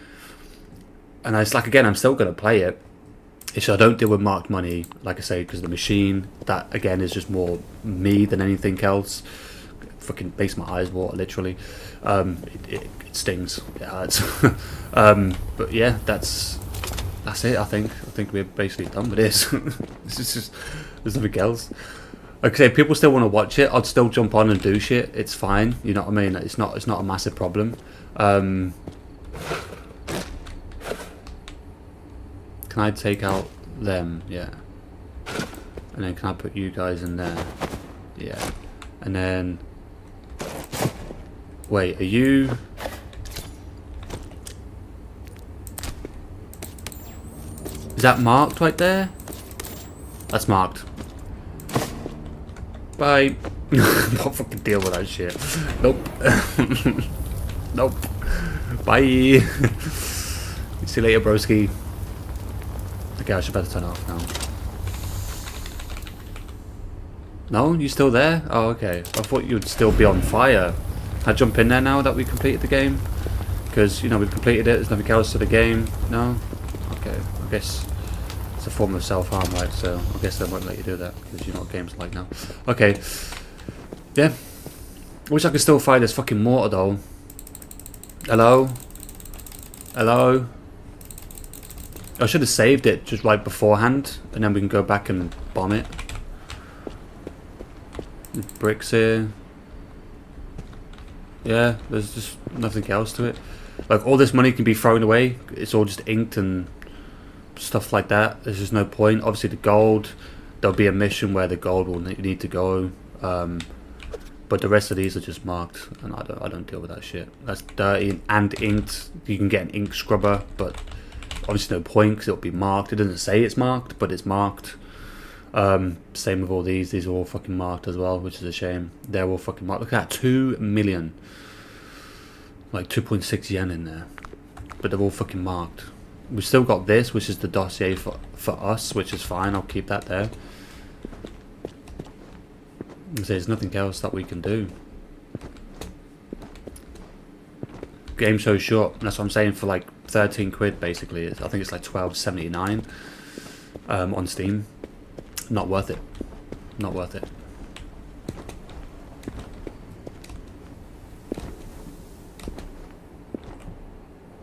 And it's like, again, I'm still going to play it. It's I don't deal with marked money, like I say, because the machine, that again is just more me than anything else. Fucking makes my eyes water, literally. It stings. It hurts. But yeah, that's it. I think we're basically done with this. It's just there's nothing else. Like I say, if people still want to watch it, I'd still jump on and do shit. It's fine. You know what I mean? It's not a massive problem. Can I take out them? Yeah. And then can I put you guys in there? Yeah. And then... Wait, are you... Is that marked right there? That's marked. Bye. Don't fucking deal with that shit. Nope. Nope. Bye. See you later, broski. Okay, I should better turn off now. No? You still there? Oh, okay. I thought you'd still be on fire. Can I jump in there now that we completed the game? Because, you know, we've completed it. There's nothing else to the game. No? Okay. I guess it's a form of self-harm, right? So I guess they won't let you do that because you know what games are like now. Okay. Yeah. I wish I could still find this fucking mortar, though. Hello? Hello? I should have saved it just right beforehand, and then we can go back and bomb it. There's bricks here. Yeah, there's just nothing else to it. Like, all this money can be thrown away. It's all just inked and stuff like that. There's just no point. Obviously, the gold, there'll be a mission where the gold will need to go. But the rest of these are just marked, and I don't deal with that shit. That's dirty and inked. You can get an ink scrubber, but obviously no point because it'll be marked. It doesn't say it's marked, but it's marked. Same with all these. These are all fucking marked as well, which is a shame. They're all fucking marked. Look at that, 2 million. Like 2.6 yen in there. But they're all fucking marked. We've still got this, which is the dossier for us, which is fine. I'll keep that there. There's nothing else that we can do. Game's so short. That's what I'm saying. For like 13 quid, basically. I think it's like 12.79 on Steam. Not worth it. Not worth it.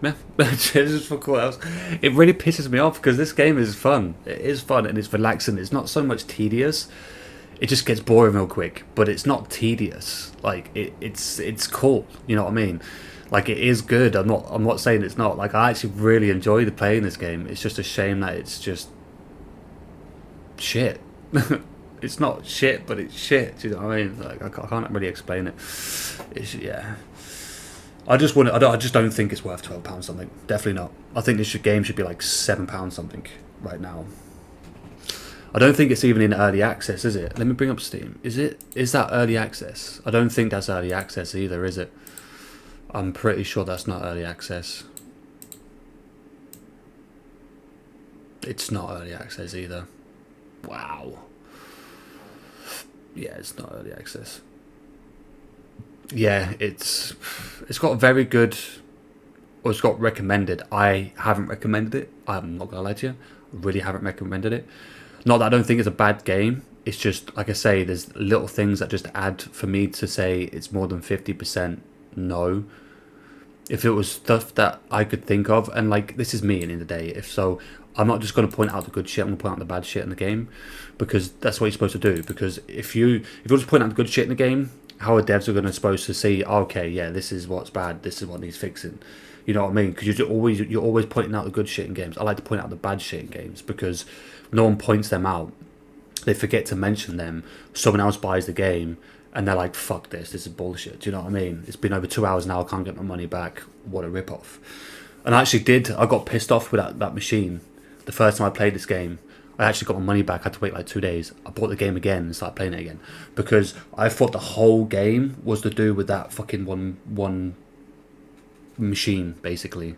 Yeah, just for cool else. It really pisses me off because this game is fun. It is fun and it's relaxing. It's not so much tedious. It just gets boring real quick, but it's not tedious. Like it's cool. You know what I mean? Like, it is good. I'm not saying it's not. Like, I actually really enjoy playing this game. It's just a shame that it's just shit. It's not shit, but it's shit. Do you know what I mean? Like, I can't really explain it. It's, yeah. I just don't think it's worth £12 something. Definitely not. I think this game should be like £7 something right now. I don't think it's even in early access, is it? Let me bring up Steam. Is that early access? I don't think that's early access either, is it? I'm pretty sure that's not early access. It's not early access either. Wow. Yeah, it's not early access. Yeah, it's got very good, or it's got recommended. I haven't recommended it. I'm not gonna lie to you. I really haven't recommended it. Not that I don't think it's a bad game. It's just, like I say, there's little things that just add for me to say it's more than 50% no. If it was stuff that I could think of, and like, this is me at the end of the day, if so, I'm not just going to point out the good shit, I'm going to point out the bad shit in the game, because that's what you're supposed to do. Because if you're just pointing out the good shit in the game, how are devs going to supposed to see, okay, yeah, this is what's bad, this is what needs fixing. You know what I mean? Because you're always pointing out the good shit in games. I like to point out the bad shit in games because no one points them out. They forget to mention them. Someone else buys the game and they're like, fuck this is bullshit. Do you know what I mean? It's been over 2 hours now, I can't get my money back. What a rip-off. And I got pissed off with that machine. The first time I played this game, I actually got my money back. I had to wait like 2 days. I bought the game again and started playing it again. Because I thought the whole game was to do with that fucking one machine, basically.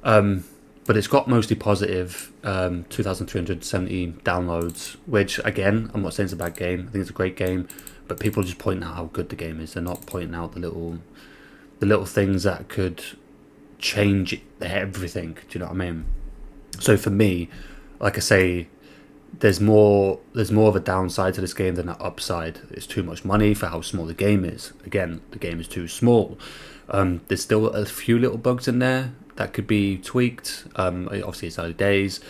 But it's got mostly positive, 2,370 downloads, which, again, I'm not saying it's a bad game. I think it's a great game, but people are just pointing out how good the game is. They're not pointing out the little things that could change everything. Do you know what I mean? So for me, like I say, there's more of a downside to this game than an upside. It's too much money for how small the game is. Again, the game is too small. There's still a few little bugs in there that could be tweaked. Obviously, it's early days.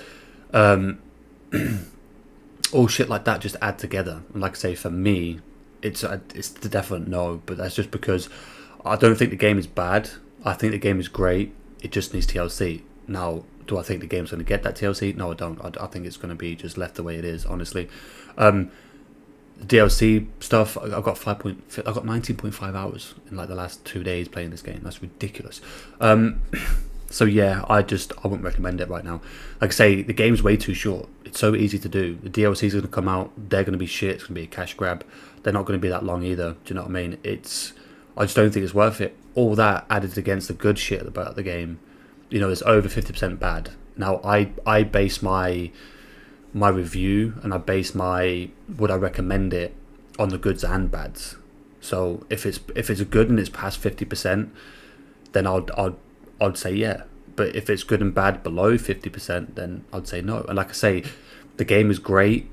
All shit like that just add together. And like I say, for me, it's the definite no. But that's just because I don't think the game is bad. I think the game is great. It just needs TLC. Now, do I think the game's going to get that TLC? No, I don't. I think it's going to be just left the way it is, honestly. DLC stuff, I've got 19.5 hours in like the last 2 days playing this game. That's ridiculous. So yeah, I wouldn't recommend it right now. Like I say, the game's way too short. It's so easy to do. The DLC's going to come out. They're going to be shit. It's going to be a cash grab. They're not going to be that long either. Do you know what I mean? I just don't think it's worth it. All that added against the good shit about the game. You know, it's over 50% bad. Now, I base my my review and I base my would I recommend it on the goods and bads. So if it's good and it's past 50%, then I'd say yeah. But if it's good and bad below 50%, then I'd say no. And like I say, the game is great,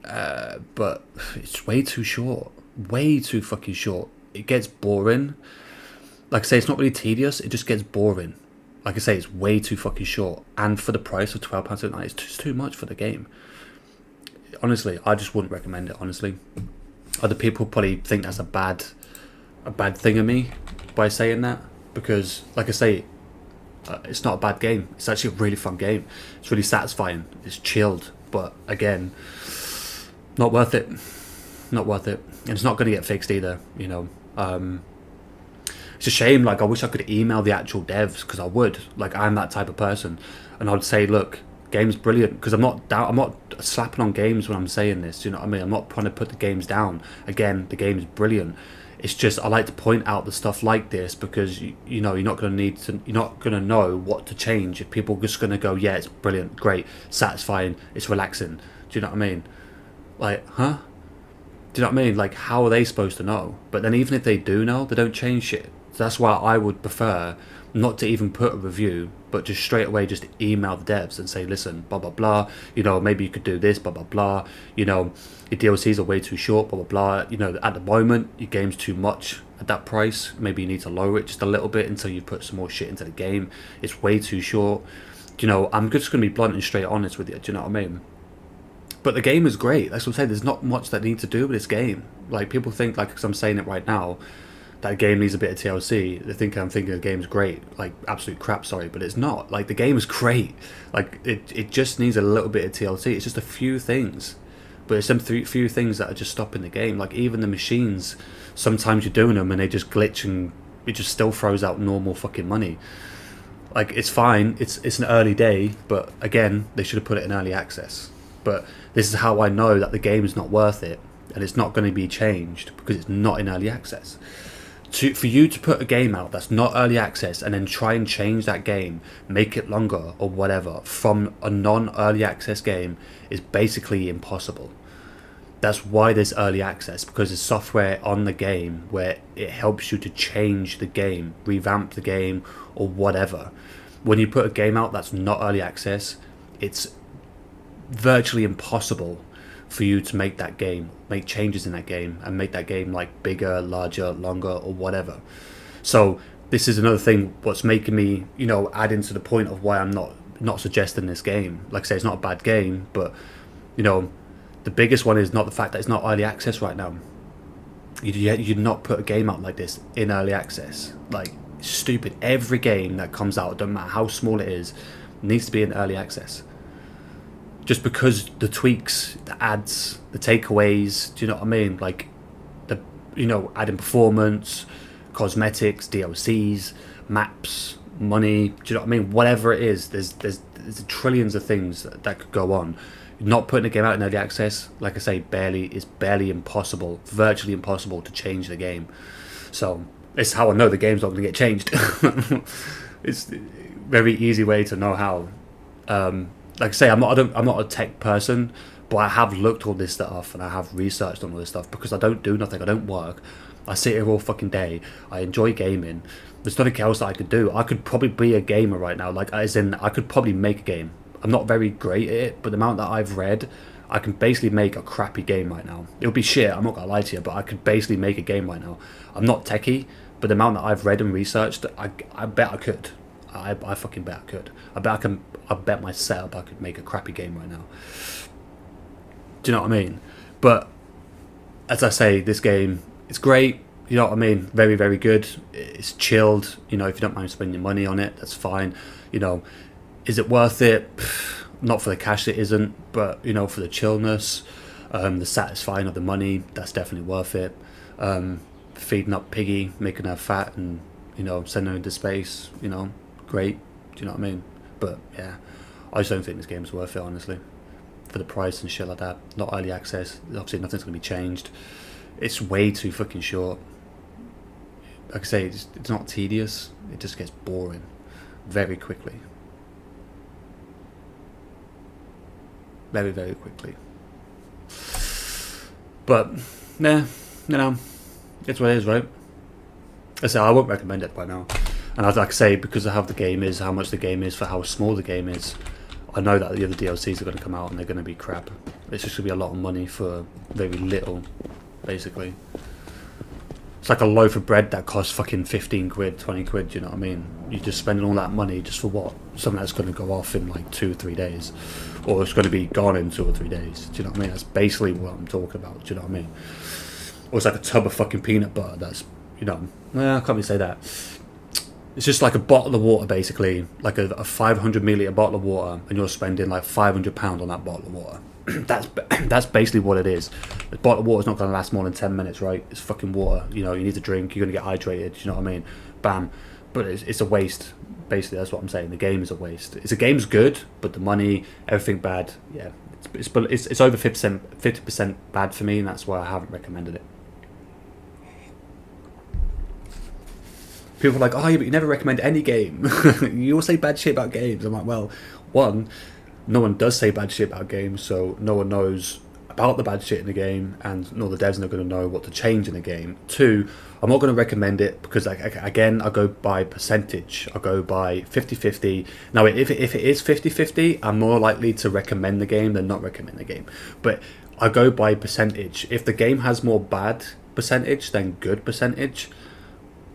but it's way too short. Way too fucking short. It gets boring. Like I say, it's not really tedious. It just gets boring. Like I say, it's way too fucking short. And for the price of £12.79, it's just too much for the game. Honestly, I just wouldn't recommend it, honestly. Other people probably think that's a bad thing of me by saying that. Because, like I say, it's not a bad game. It's actually a really fun game. It's really satisfying. It's chilled. But, again, not worth it. Not worth it. And it's not going to get fixed either, you know. It's a shame. Like, I wish I could email the actual devs, because I would. Like, I'm that type of person, and I'd say, look, game's brilliant. Because I'm not slapping on games when I'm saying this. You know what I mean? I'm not trying to put the games down. Again, the game's brilliant. It's just I like to point out the stuff like this because you know you're not going to know what to change if people are just going to go, yeah, it's brilliant, great, satisfying, it's relaxing. Do you know what I mean? Like, huh? Do you know what I mean? Like, how are they supposed to know? But then even if they do know, they don't change shit. So that's why I would prefer not to even put a review, but just straight away just email the devs and say, listen, blah, blah, blah. You know, maybe you could do this, blah, blah, blah. You know, your DLCs are way too short, blah, blah, blah. You know, at the moment, your game's too much at that price. Maybe you need to lower it just a little bit until you put some more shit into the game. It's way too short. You know, I'm just going to be blunt and straight honest with you. Do you know what I mean? But the game is great. That's what I'm saying. There's not much that needs to do with this game. Like, people think, like, because I'm saying it right now, that game needs a bit of TLC. They think I'm thinking the game's great. Like, absolute crap, sorry. But it's not. Like, the game is great. Like, it just needs a little bit of TLC. It's just a few things. But it's some few things that are just stopping the game. Like, even the machines, sometimes you're doing them and they just glitch and it just still throws out normal fucking money. Like, it's fine. It's an early day. But, again, they should have put it in early access. But this is how I know that the game is not worth it. And it's not going to be changed because it's not in early access. For you to put a game out that's not early access and then try and change that game, make it longer or whatever from a non-early access game is basically impossible. That's why there's early access, because there's software on the game where it helps you to change the game, revamp the game or whatever. When you put a game out that's not early access, it's virtually impossible for you to make that game, make changes in that game and make that game like bigger, larger, longer or whatever. So this is another thing what's making me, you know, adding to the point of why I'm not suggesting this game. Like I say, it's not a bad game, but you know, the biggest one is not the fact that it's not early access right now. You'd not put a game out like this in early access. Like, it's stupid. Every game that comes out, don't matter how small it is, needs to be in early access. Just because the tweaks, the ads, the takeaways, do you know what I mean? Like, adding performance, cosmetics, DLCs, maps, money, do you know what I mean? Whatever it is, there's trillions of things that could go on. Not putting a game out in early access, like I say, is barely impossible, virtually impossible to change the game. So it's how I know the game's not going to get changed. It's a very easy way to know how. Like I say, I'm not a tech person, but I have looked all this stuff and I have researched on all this stuff because I don't do nothing. I don't work. I sit here all fucking day. I enjoy gaming. There's nothing else that I could do. I could probably be a gamer right now. Like, as in, I could probably make a game. I'm not very great at it, but the amount that I've read, I can basically make a crappy game right now. It would be shit, I'm not gonna lie to you, but I could basically make a game right now. I'm not techie, but the amount that I've read and researched, I bet I could. I fucking bet I could. I bet myself I could make a crappy game right now. Do you know what I mean? But as I say, this game, it's great. You know what I mean? Very, very good. It's chilled. You know, if you don't mind spending your money on it, that's fine. You know, is it worth it? Not for the cash, it isn't. But, you know, for the chillness, the satisfying of the money, that's definitely worth it. Feeding up Piggy, making her fat and, you know, sending her into space, you know, great. Do you know what I mean? But, yeah, I just don't think this game's worth it, honestly. For the price and shit like that. Not early access. Obviously, nothing's going to be changed. It's way too fucking short. Like I say, it's not tedious. It just gets boring very quickly. very, very quickly. But, nah, you know, it's what it is, right? I say I won't recommend it by now. And I'd like to say, because of how the game is, how much the game is, for how small the game is, I know that the other DLCs are going to come out and they're going to be crap. It's just going to be a lot of money for very little, basically. It's like a loaf of bread that costs fucking 15 quid, 20 quid, do you know what I mean? You're just spending all that money just for what? Something that's going to go off in like 2 or 3 days. Or it's going to be gone in 2 or 3 days, do you know what I mean? That's basically what I'm talking about, do you know what I mean? Or it's like a tub of fucking peanut butter that's, you know, well, I can't really say that. It's just like a bottle of water, basically, like a 500 milliliter bottle of water, and you're spending like £500 on that bottle of water. That's basically what it is. The bottle of water's not going to last more than 10 minutes, right? It's fucking water. You know, you need to drink. You're going to get hydrated. You know what I mean? Bam. But it's a waste. Basically, that's what I'm saying. The game is a waste. The game's good, but the money, everything bad. Yeah, it's over 50% bad for me, and that's why I haven't recommended it. People are like, oh, yeah, but you never recommend any game. You all say bad shit about games. I'm like, well, one, no one does say bad shit about games, so no one knows about the bad shit in the game, and nor the devs are going to know what to change in the game. Two, I'm not going to recommend it because, again, I go by percentage. I go by 50-50. Now, if it is 50-50, I'm more likely to recommend the game than not recommend the game. But I go by percentage. If the game has more bad percentage than good percentage,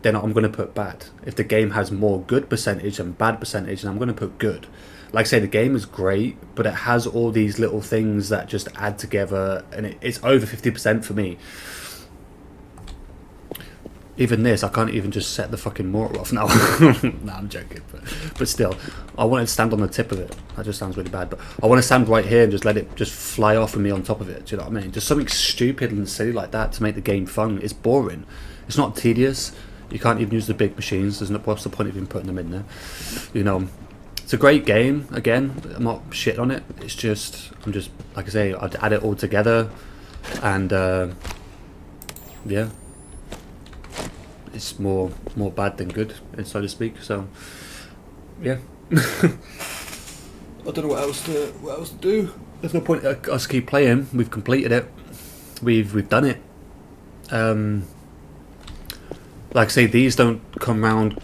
then I'm going to put bad. If the game has more good percentage than bad percentage, then I'm going to put good. Like I say, the game is great, but it has all these little things that just add together, and it's over 50% for me. Even this, I can't even just set the fucking mortar off now. Nah, I'm joking, but still, I want to stand on the tip of it. That just sounds really bad, but I want to stand right here and just let it just fly off of me on top of it. Do you know what I mean? Just something stupid and silly like that to make the game fun. It's boring. It's not tedious. You can't even use the big machines. What's the point of even putting them in there? You know, it's a great game. Again, I'm not shitting on it. It's just, like I say, I'd add it all together, and yeah, it's more bad than good, so to speak. So yeah, I don't know what else to do. There's no point us keep playing. We've completed it. We've done it. Like I say, these don't come round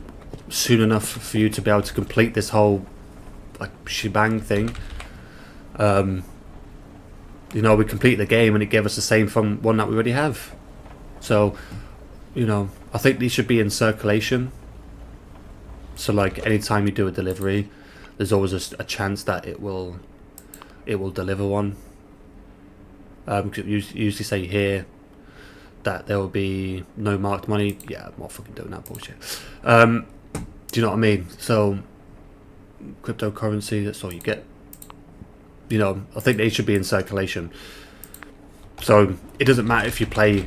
soon enough for you to be able to complete this whole like shebang thing. You know, we complete the game and it gave us the same fun one that we already have. So, you know, I think these should be in circulation. So like anytime you do a delivery, there's always a chance that it will deliver one. You usually say here that there will be no marked money. Yeah, I'm not fucking doing that bullshit. Do you know what I mean? So, cryptocurrency, that's all you get. You know, I think they should be in circulation. So, it doesn't matter if you play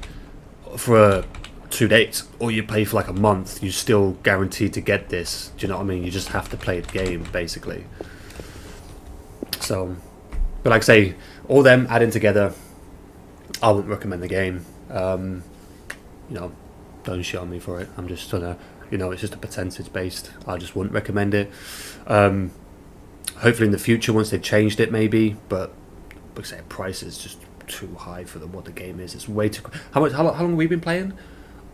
for 2 days or you play for like a month, you're still guaranteed to get this. Do you know what I mean? You just have to play the game, basically. So, but like I say, all them adding together, I wouldn't recommend the game. You know, don't shit on me for it. I'm just gonna, you know, it's just a percentage based. I just wouldn't recommend it. Hopefully in the future, once they've changed it, maybe. But like I say, price is just too high for what the game is. It's way too. How long have we been playing?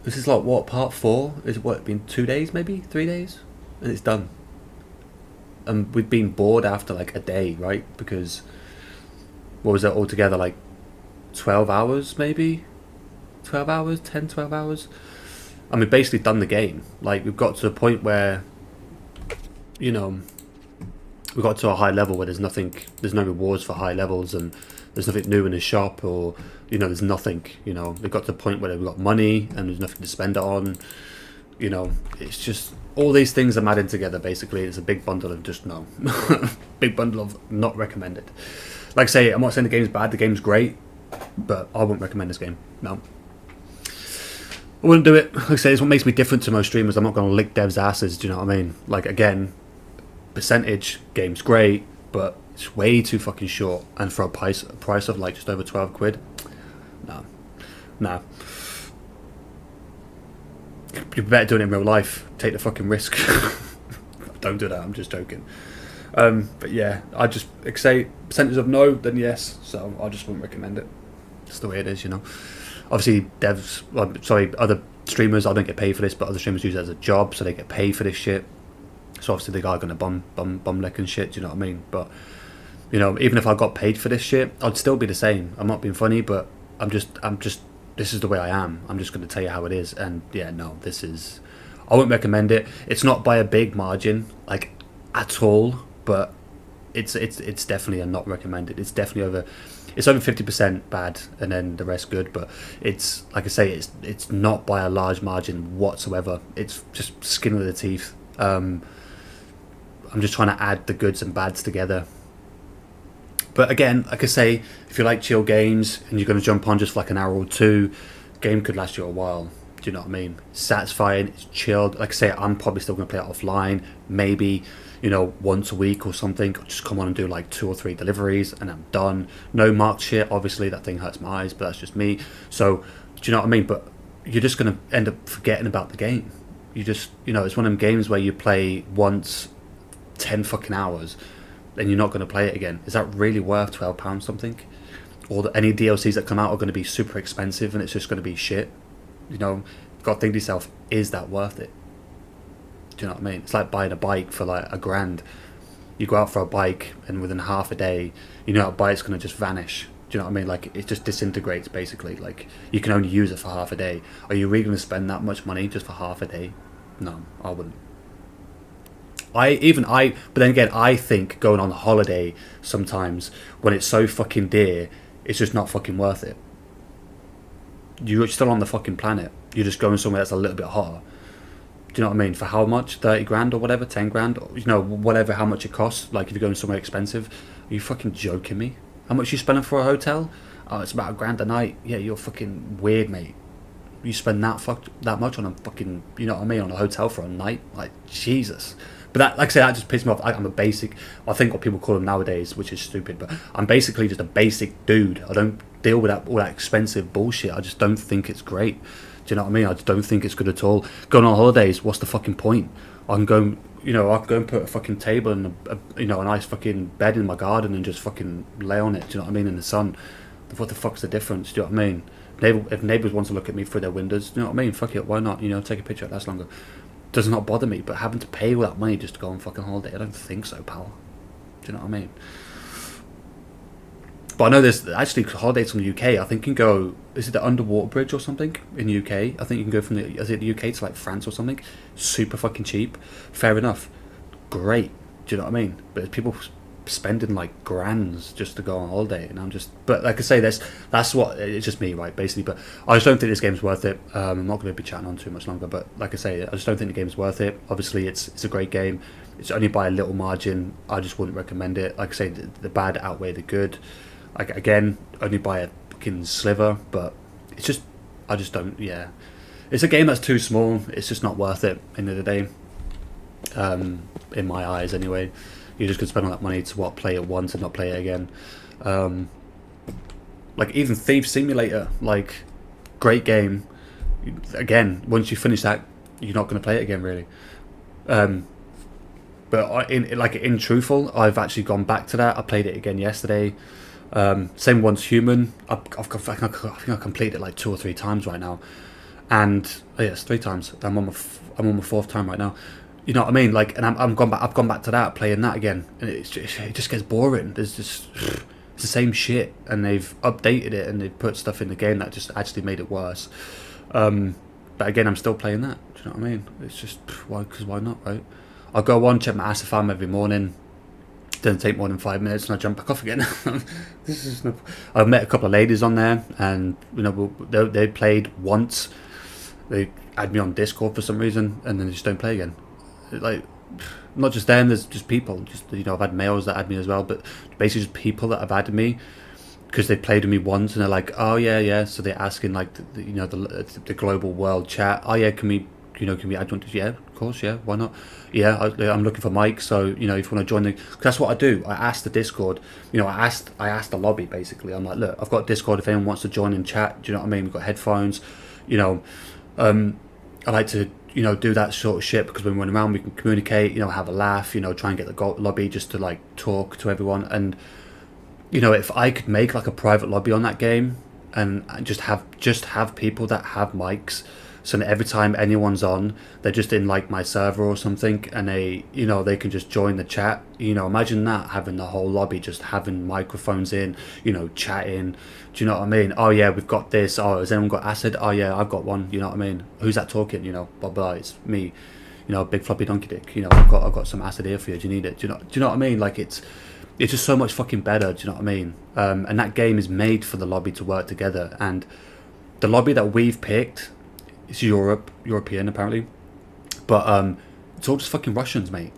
This is like what, part 4? Is what, been 2 days, maybe 3 days, and it's done. And we've been bored after like a day, right? Because what was that altogether, like 12 hours maybe? 12 hours, 10, 12 hours. And we've basically done the game. Like, we've got to a point where, you know, we got to a high level where there's no rewards for high levels, and there's nothing new in the shop, or, you know, there's nothing, you know. We've got to a point where we've got money and there's nothing to spend it on. You know, it's just, all these things are adding together, basically. It's a big bundle of just no. Big bundle of not recommended. Like I say, I'm not saying the game's bad, the game's great, but I wouldn't recommend this game, no. I wouldn't do it. Like I say, it's what makes me different to most streamers. I'm not going to lick devs' asses, do you know what I mean? Like, again, percentage, game's great, but it's way too fucking short. And for a price of like just over 12 quid, no. You're better doing it in real life. Take the fucking risk. Don't do that, I'm just joking. But yeah, I just say percentage of no, then yes. So I just wouldn't recommend it. It's the way it is, you know. Obviously, devs, other streamers, I don't get paid for this, but other streamers use it as a job, so they get paid for this shit. So obviously, the guy going to bum lick and shit. Do you know what I mean? But you know, even if I got paid for this shit, I'd still be the same. I'm not being funny, but I'm just. This is the way I am. I'm just going to tell you how it is. And yeah, no, this is. I wouldn't recommend it. It's not by a big margin, like at all, but it's definitely a not recommended. It's definitely over. It's over 50% bad, and then the rest good. But it's like I say, it's not by a large margin whatsoever. It's just skin of the teeth. I'm just trying to add the goods and bads together. But again, like I say, if you like chill games and you're going to jump on just for like an hour or two, game could last you a while. Do you know what I mean? It's satisfying, it's chilled. Like I say, I'm probably still going to play it offline. Maybe, you know, once a week or something. I'll just come on and do like 2 or 3 deliveries and I'm done. No marked shit. Obviously, that thing hurts my eyes, but that's just me. So, do you know what I mean? But you're just going to end up forgetting about the game. You just, you know, it's one of them games where you play once 10 fucking hours and you're not going to play it again. Is that really worth £12 something? Or any DLCs that come out are going to be super expensive and it's just going to be shit. You know, you've got to think to yourself, is that worth it? Do you know what I mean? It's like buying a bike for like $1,000. You go out for a bike and within half a day, you know that bike's going to just vanish. Do you know what I mean? Like, it just disintegrates basically. Like, you can only use it for half a day. Are you really going to spend that much money just for half a day? No, I wouldn't. But then again, I think going on holiday sometimes when it's so fucking dear, it's just not fucking worth it. You're still on the fucking planet. You're just going somewhere that's a little bit hotter. Do you know what I mean? For how much? 30 grand or whatever? 10 grand? You know, whatever, how much it costs. Like, if you're going somewhere expensive. Are you fucking joking me? How much you spending for a hotel? Oh, it's about £1,000 a night. Yeah, you're fucking weird, mate. You spend that much on a fucking, you know what I mean, on a hotel for a night? Like, Jesus. But that, like I say, that just pisses me off. I'm a basic, I think what people call them nowadays, which is stupid, but I'm basically just a basic dude. I don't deal with all that expensive bullshit. I just don't think it's great. Do you know what I mean? I just don't think it's good at all. Going on holidays, what's the fucking point? I can go, you know, I can go and put a fucking table and a nice fucking bed in my garden and just fucking lay on it. Do you know what I mean? In the sun. What the fuck's the difference? Do you know what I mean? If neighbours want to look at me through their windows, do you know what I mean? Fuck it, why not? You know, take a picture. It lasts longer. Does not bother me, but having to pay all that money just to go on fucking holiday, I don't think so, pal. Do you know what I mean? But I know there's actually holidays from the UK. I think you can go. Is it the underwater bridge or something in the UK? I think you can go from the UK to like France or something. Super fucking cheap. Fair enough. Great. Do you know what I mean? But there's people spending like grands just to go on holiday, and I'm just. But like I say, that's what it's just me, right? Basically, but I just don't think this game's worth it. I'm not going to be chatting on too much longer, but like I say, I just don't think the game's worth it. Obviously, it's a great game. It's only by a little margin. I just wouldn't recommend it. Like I say, the bad outweigh the good. Like, again, only by a fucking sliver, but it's just, I just don't, yeah. It's a game that's too small. It's just not worth it, end of the day. In my eyes, anyway. You're just going to spend all that money to, play it once and not play it again. Like, even Thief Simulator, like, great game. Again, once you finish that, you're not going to play it again, really. But in truthful, I've actually gone back to that. I played it again yesterday. Same Once Human. I think I completed it like 2 or 3 times right now, and yes, 3 times. I'm on my 4th time right now. You know what I mean? Like, and I've gone back to that, playing that again, and it just gets boring. It's the same shit, and they've updated it and they've put stuff in the game that just actually made it worse. But again, I'm still playing that. Do you know what I mean? It's just why not, right? I'll go on, check my Asafam every morning. Doesn't take more than 5 minutes, and I jump back off again. I've met a couple of ladies on there, and you know they played once. They add me on Discord for some reason, and then they just don't play again. Like, not just them. There's just people. Just, you know, I've had males that add me as well, but basically just people that have added me because they played with me once, and they're like, oh yeah. So they're asking like the global world chat. Oh yeah, can we add you? Yeah, of course, yeah, why not? Yeah, I'm looking for Mike, so you know, if you want to join cause that's what I do. I asked the Discord, you know, I asked the lobby basically. I'm like, look, I've got Discord if anyone wants to join and chat. Do you know what I mean? We've got headphones, you know. I like to do that sort of shit, because when we run around we can communicate, have a laugh, try and get the lobby just to like talk to everyone. And if I could make like a private lobby on that game and just have people that have mics, so that every time anyone's on, they're just in like my server or something, and they can just join the chat. Imagine that, having the whole lobby just having microphones in, chatting. Do you know what I mean? Oh yeah, we've got this. Oh, has anyone got acid? Oh yeah, I've got one. You know what I mean? Who's that talking? Blah blah. It's me. Big floppy donkey dick. I've got some acid here for you. Do you need it? Do you know what I mean? Like it's just so much fucking better. Do you know what I mean? And that game is made for the lobby to work together. And the lobby that we've picked, it's European apparently, but it's all just fucking Russians, mate.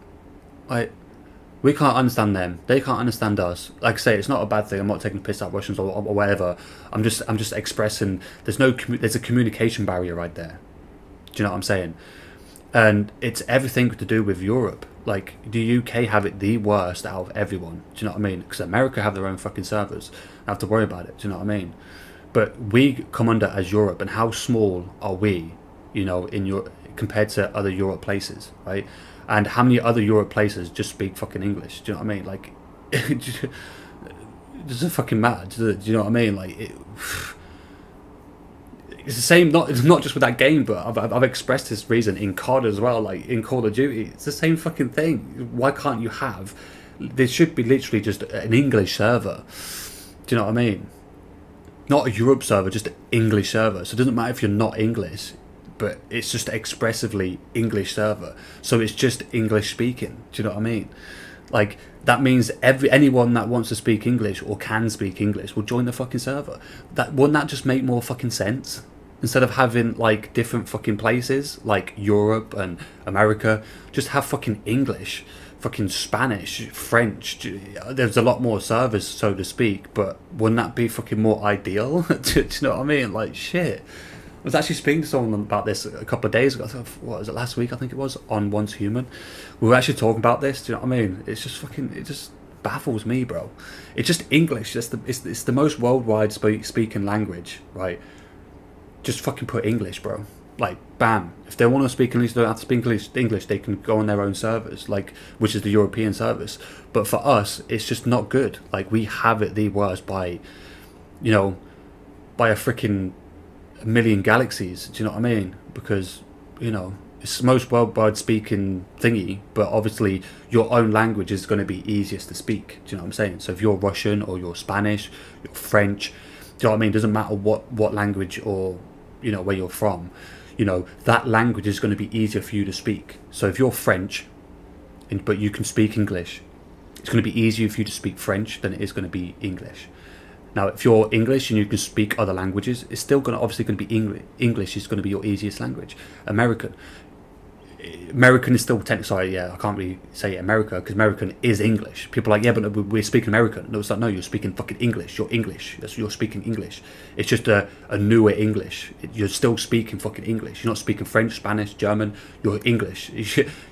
We can't understand them. They can't understand us. Like I say, it's not a bad thing. I'm not taking the piss out of Russians or whatever. I'm just expressing. There's a communication barrier right there. Do you know what I'm saying? And it's everything to do with Europe. Like the UK have it the worst out of everyone. Do you know what I mean? Because America have their own fucking servers. I have to worry about it. Do you know what I mean? But we come under as Europe, and how small are we, in Europe compared to other Europe places, right? And how many other Europe places just speak fucking English? Do you know what I mean? Like, it doesn't fucking matter. Do you know what I mean? Like, it's the same. Not just with that game, but I've expressed this reason in COD as well. Like in Call of Duty, it's the same fucking thing. Why can't you have? There should be literally just an English server. Do you know what I mean? Not a Europe server, just an English server. So it doesn't matter if you're not English, but it's just expressively English server. So it's just English speaking. Do you know what I mean? Like that means anyone that wants to speak English or can speak English will join the fucking server. Wouldn't that just make more fucking sense? Instead of having like different fucking places like Europe and America, just have fucking English, fucking Spanish, French. There's a lot more servers, so to speak, but wouldn't that be fucking more ideal? Do you know what I mean? Like shit. I was actually speaking to someone about this a couple of days ago. What was it, last week? I think it was, on Once Human. We were actually talking about this. Do you know what I mean? It's just fucking. It just baffles me, bro. It's just English. It's the most worldwide speaking language, right? Just fucking put English, bro. Like, bam. If they want to speak English, they don't have to speak English. They can go on their own servers, like, which is the European service. But for us, it's just not good. Like, we have it the worst by a freaking million galaxies. Do you know what I mean? Because it's the most worldwide speaking thingy, but obviously your own language is going to be easiest to speak. Do you know what I'm saying? So if you're Russian or you're Spanish, you're French, do you know what I mean? It doesn't matter what language or where you're from, that language is going to be easier for you to speak. So if you're French but you can speak English, it's going to be easier for you to speak French than it is going to be English. Now, if you're English and you can speak other languages, it's still going to be English. English is going to be your easiest language. American is still technically, sorry, yeah, I can't really say America, because American is English. People are like, yeah, but we're speaking American. No, it's like, no, you're speaking fucking English. You're English. You're speaking English. It's just a newer English. You're still speaking fucking English. You're not speaking French, Spanish, German. You're English.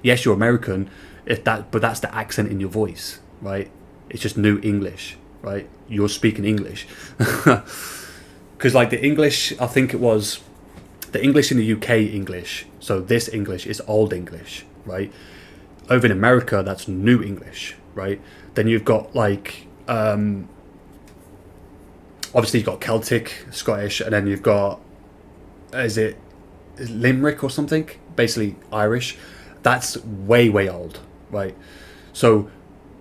Yes, you're American, but that's the accent in your voice, right? It's just new English. Right, you're speaking English, because like the English, I think it was the English in the UK English. So this English is old English, right? Over in America, that's new English, right? Then you've got like, obviously you've got Celtic, Scottish, and then you've got, is it Limerick or something? Basically Irish. That's way old, right? So,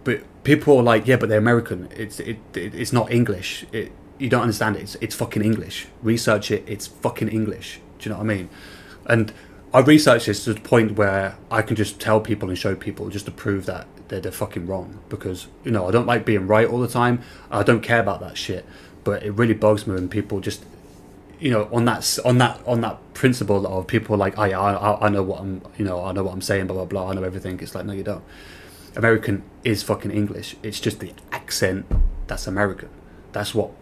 but people are like, yeah, but they're American. It's not English. You don't understand it. It's fucking English. Research it. It's fucking English. Do you know what I mean? And I researched this to the point where I can just tell people and show people just to prove that they're fucking wrong. Because I don't like being right all the time. I don't care about that shit. But it really bugs me when people just on that principle of people like, oh yeah, I know what I'm saying, blah blah blah. I know everything. It's like, no, you don't. American is fucking English. It's just the accent that's American. That's what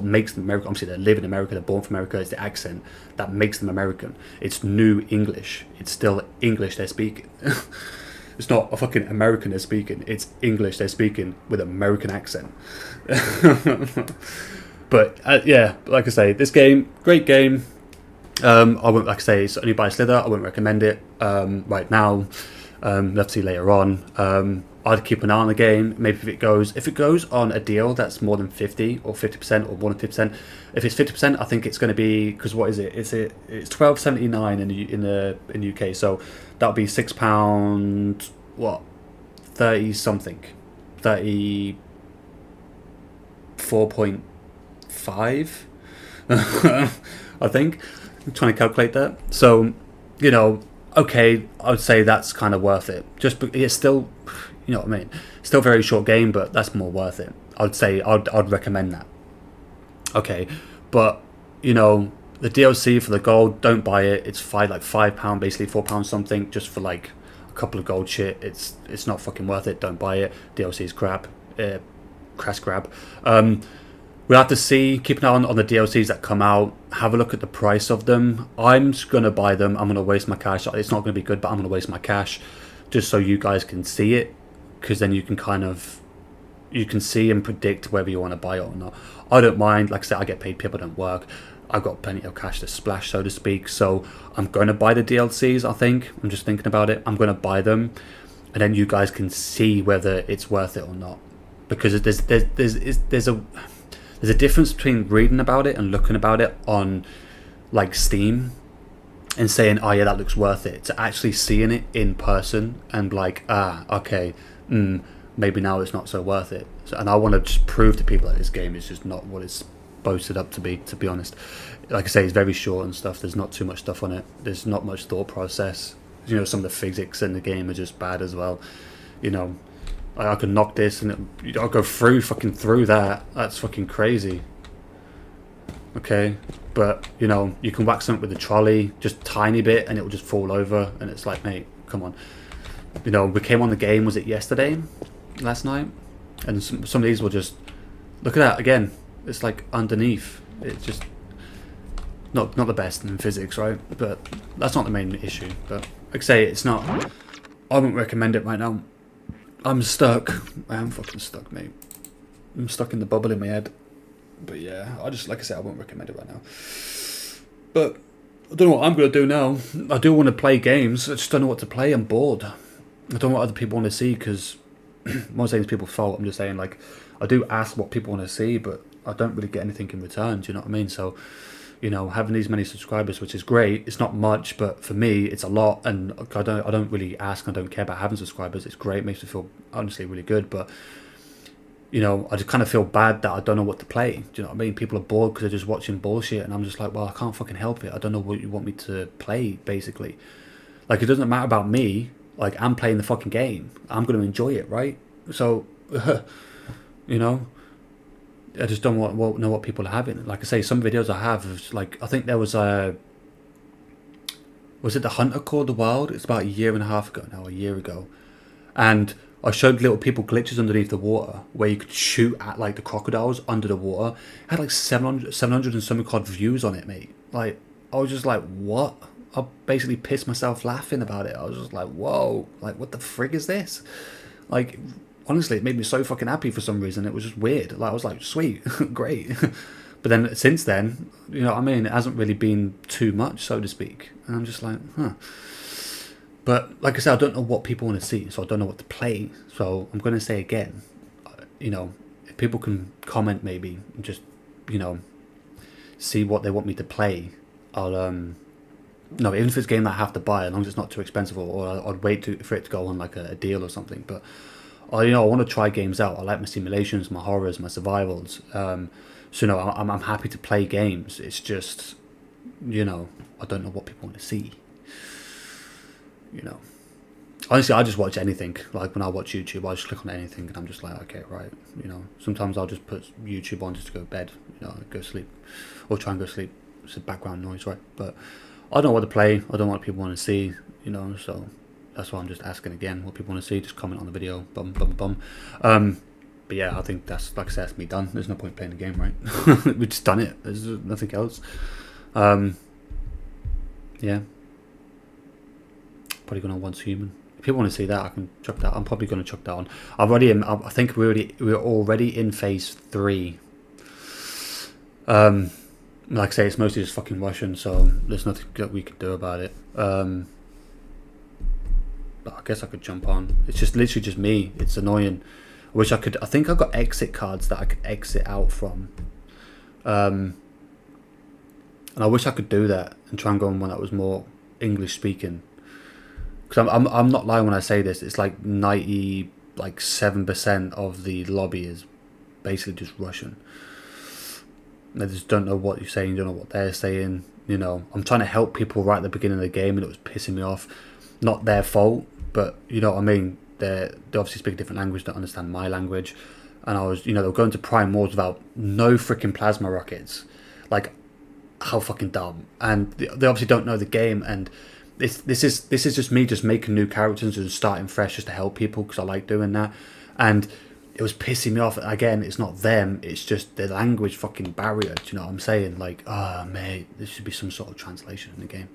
makes them American. Obviously, they live in America. They're born from America. It's the accent that makes them American. It's new English. It's still English they're speaking. It's not a fucking American they're speaking. It's English they're speaking with American accent. But yeah, like I say, this game, great game. I wouldn't, like I say, it's only by Slither. I wouldn't recommend it right now. Let's see later on. I'd keep an eye on the game. Maybe if it goes on a deal that's more than 50 or 50% or more than 50%. If it's 50%, I think it's going to be, because what is it? It's £12.79 in the UK. So that'll be £6 what 30 something, 34.5. I think I'm trying to calculate that. So, okay, I would say that's kind of worth it. It's still, you know what I mean. Still very short game, but that's more worth it. I'd say I'd recommend that. Okay, but the DLC for the gold, don't buy it. It's £5, basically £4 something, just for like a couple of gold shit. It's not fucking worth it. Don't buy it. DLC is crap. Crash grab. We'll have to see. Keep an eye on the DLCs that come out. Have a look at the price of them. I'm just going to buy them. I'm going to waste my cash. It's not going to be good, but I'm going to waste my cash just so you guys can see it. Because then you can you can see and predict whether you want to buy it or not. I don't mind. Like I said, I get paid. People don't work. I've got plenty of cash to splash, so to speak. So I'm going to buy the DLCs, I think. I'm just thinking about it. I'm going to buy them. And then you guys can see whether it's worth it or not. Because there's a difference between reading about it and looking about it on like Steam and saying, oh yeah, that looks worth it, to actually seeing it in person and like, okay, maybe now it's not so worth it. And I want to just prove to people that this game is just not what it's boasted up to be honest. Like I say, it's very short and stuff. There's not too much stuff on it. There's not much thought process. Some of the physics in the game are just bad as well. I could knock this and I'll go through that. That's fucking crazy. Okay, but you can whack something with the trolley, just tiny bit, and it will just fall over. And it's like, mate, come on. We came on the game. Was it yesterday, last night? And some of these will just look at that again. It's like underneath. It's just not the best in physics, right? But that's not the main issue. But like I say, it's not. I wouldn't recommend it right now. I'm stuck. I am fucking stuck, mate. I'm stuck in the bubble in my head. But yeah, like I said, I won't recommend it right now. But I don't know what I'm going to do now. I do want to play games. I just don't know what to play. I'm bored. I don't know what other people want to see, because I'm not saying it's people's fault. I'm just saying, like, I do ask what people want to see, but I don't really get anything in return. Do you know what I mean? So, having these many subscribers, which is great, it's not much, but for me, it's a lot. And I don't really ask. I don't care about having subscribers. It's great. It makes me feel honestly really good. But I just kind of feel bad that I don't know what to play. Do you know what I mean? People are bored because they're just watching bullshit, and I'm just like, well, I can't fucking help it. I don't know what you want me to play. Basically, like, it doesn't matter about me. Like, I'm playing the fucking game. I'm going to enjoy it, right? So, I just don't know what people are having. Like I say, some videos I have is like, I think there was it The Hunter Called the Wild? It's about a year ago. And I showed little people glitches underneath the water where you could shoot at like the crocodiles under the water. It had like 700 and something odd views on it, mate. Like, I was just like, what? I basically pissed myself laughing about it. I was just like, whoa, like, what the frig is this? Like, honestly, it made me so fucking happy for some reason. It was just weird. Like, I was like, sweet, great. But then since then, you know what I mean? It hasn't really been too much, so to speak. And I'm just like, huh. But like I said, I don't know what people want to see, so I don't know what to play. So I'm going to say again, if people can comment maybe and just, see what they want me to play, I'll, no, even if it's a game that I have to buy, as long as it's not too expensive, or I'd wait for it to go on like a deal or something. But, I want to try games out. I like my simulations, my horrors, my survivals. So, I'm happy to play games. It's just, I don't know what people want to see. Honestly, I just watch anything. Like, when I watch YouTube, I just click on anything, and I'm just like, okay, right. Sometimes I'll just put YouTube on just to go to bed, go sleep, or try and go sleep. It's a background noise, right? But I don't know what to play. I don't know what people want to see, so that's why I'm just asking again what people want to see. Just comment on the video, bum. But yeah, I think that's, like I said, that's me done. There's no point playing the game, right? We've just done it. There's nothing else. Yeah. Probably going on Once Human. If people want to see that, I can chuck that. I'm probably going to chuck that on. I think we're already in phase 3. Like I say, it's mostly just fucking Russian, so there's nothing that we can do about it. But I guess I could jump on. It's just literally just me. It's annoying. I wish I could. I think I've got exit cards that I could exit out from. And I wish I could do that and try and go on one that was more English speaking. Because I'm not lying when I say this. It's like 7% of the lobby is basically just Russian. They just don't know what you're saying, don't know what they're saying. You know, I'm trying to help people right at the beginning of the game, and it was pissing me off. Not their fault, but you know what I mean. They obviously speak a different language, don't understand my language, and I was, you know, they were going to prime wars without no freaking plasma rockets. Like, how fucking dumb. And they obviously don't know the game, and this is just me just making new characters and starting fresh just to help people because I like doing that. And it was pissing me off. Again, it's not them, it's just the language fucking barrier. Do you know what I'm saying? Like, mate, there should be some sort of translation in the game.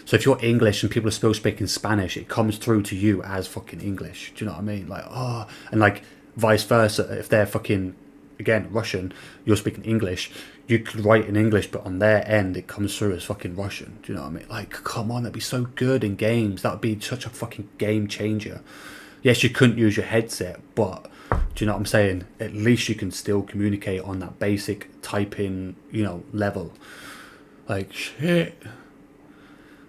So if you're English and people are still speaking Spanish, it comes through to you as fucking English. Do you know what I mean? Like, and like vice versa. If they're fucking, again, Russian, you're speaking English, you could write in English, but on their end, it comes through as fucking Russian. Do you know what I mean? Like, come on, that'd be so good in games. That would be such a fucking game changer. Yes, you couldn't use your headset, but do you know what I'm saying? At least you can still communicate on that basic typing, you know, level. Like, shit.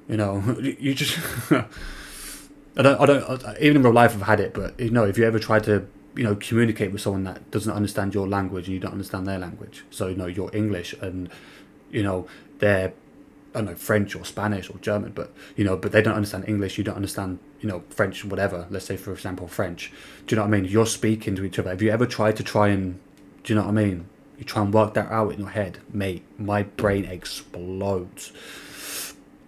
You know, you just... I don't, even in real life I've had it, but, you know, if you ever try to, you know, communicate with someone that doesn't understand your language and you don't understand their language. So, you know, you're English and, you know, they're, I don't know, French or Spanish or German, but, you know, but they don't understand English, you don't understand, you know, French, whatever. Let's say, for example, French. Do you know what I mean? You're speaking to each other. Have you ever tried to try and, do you know what I mean? You try and work that out in your head. Mate, my brain explodes.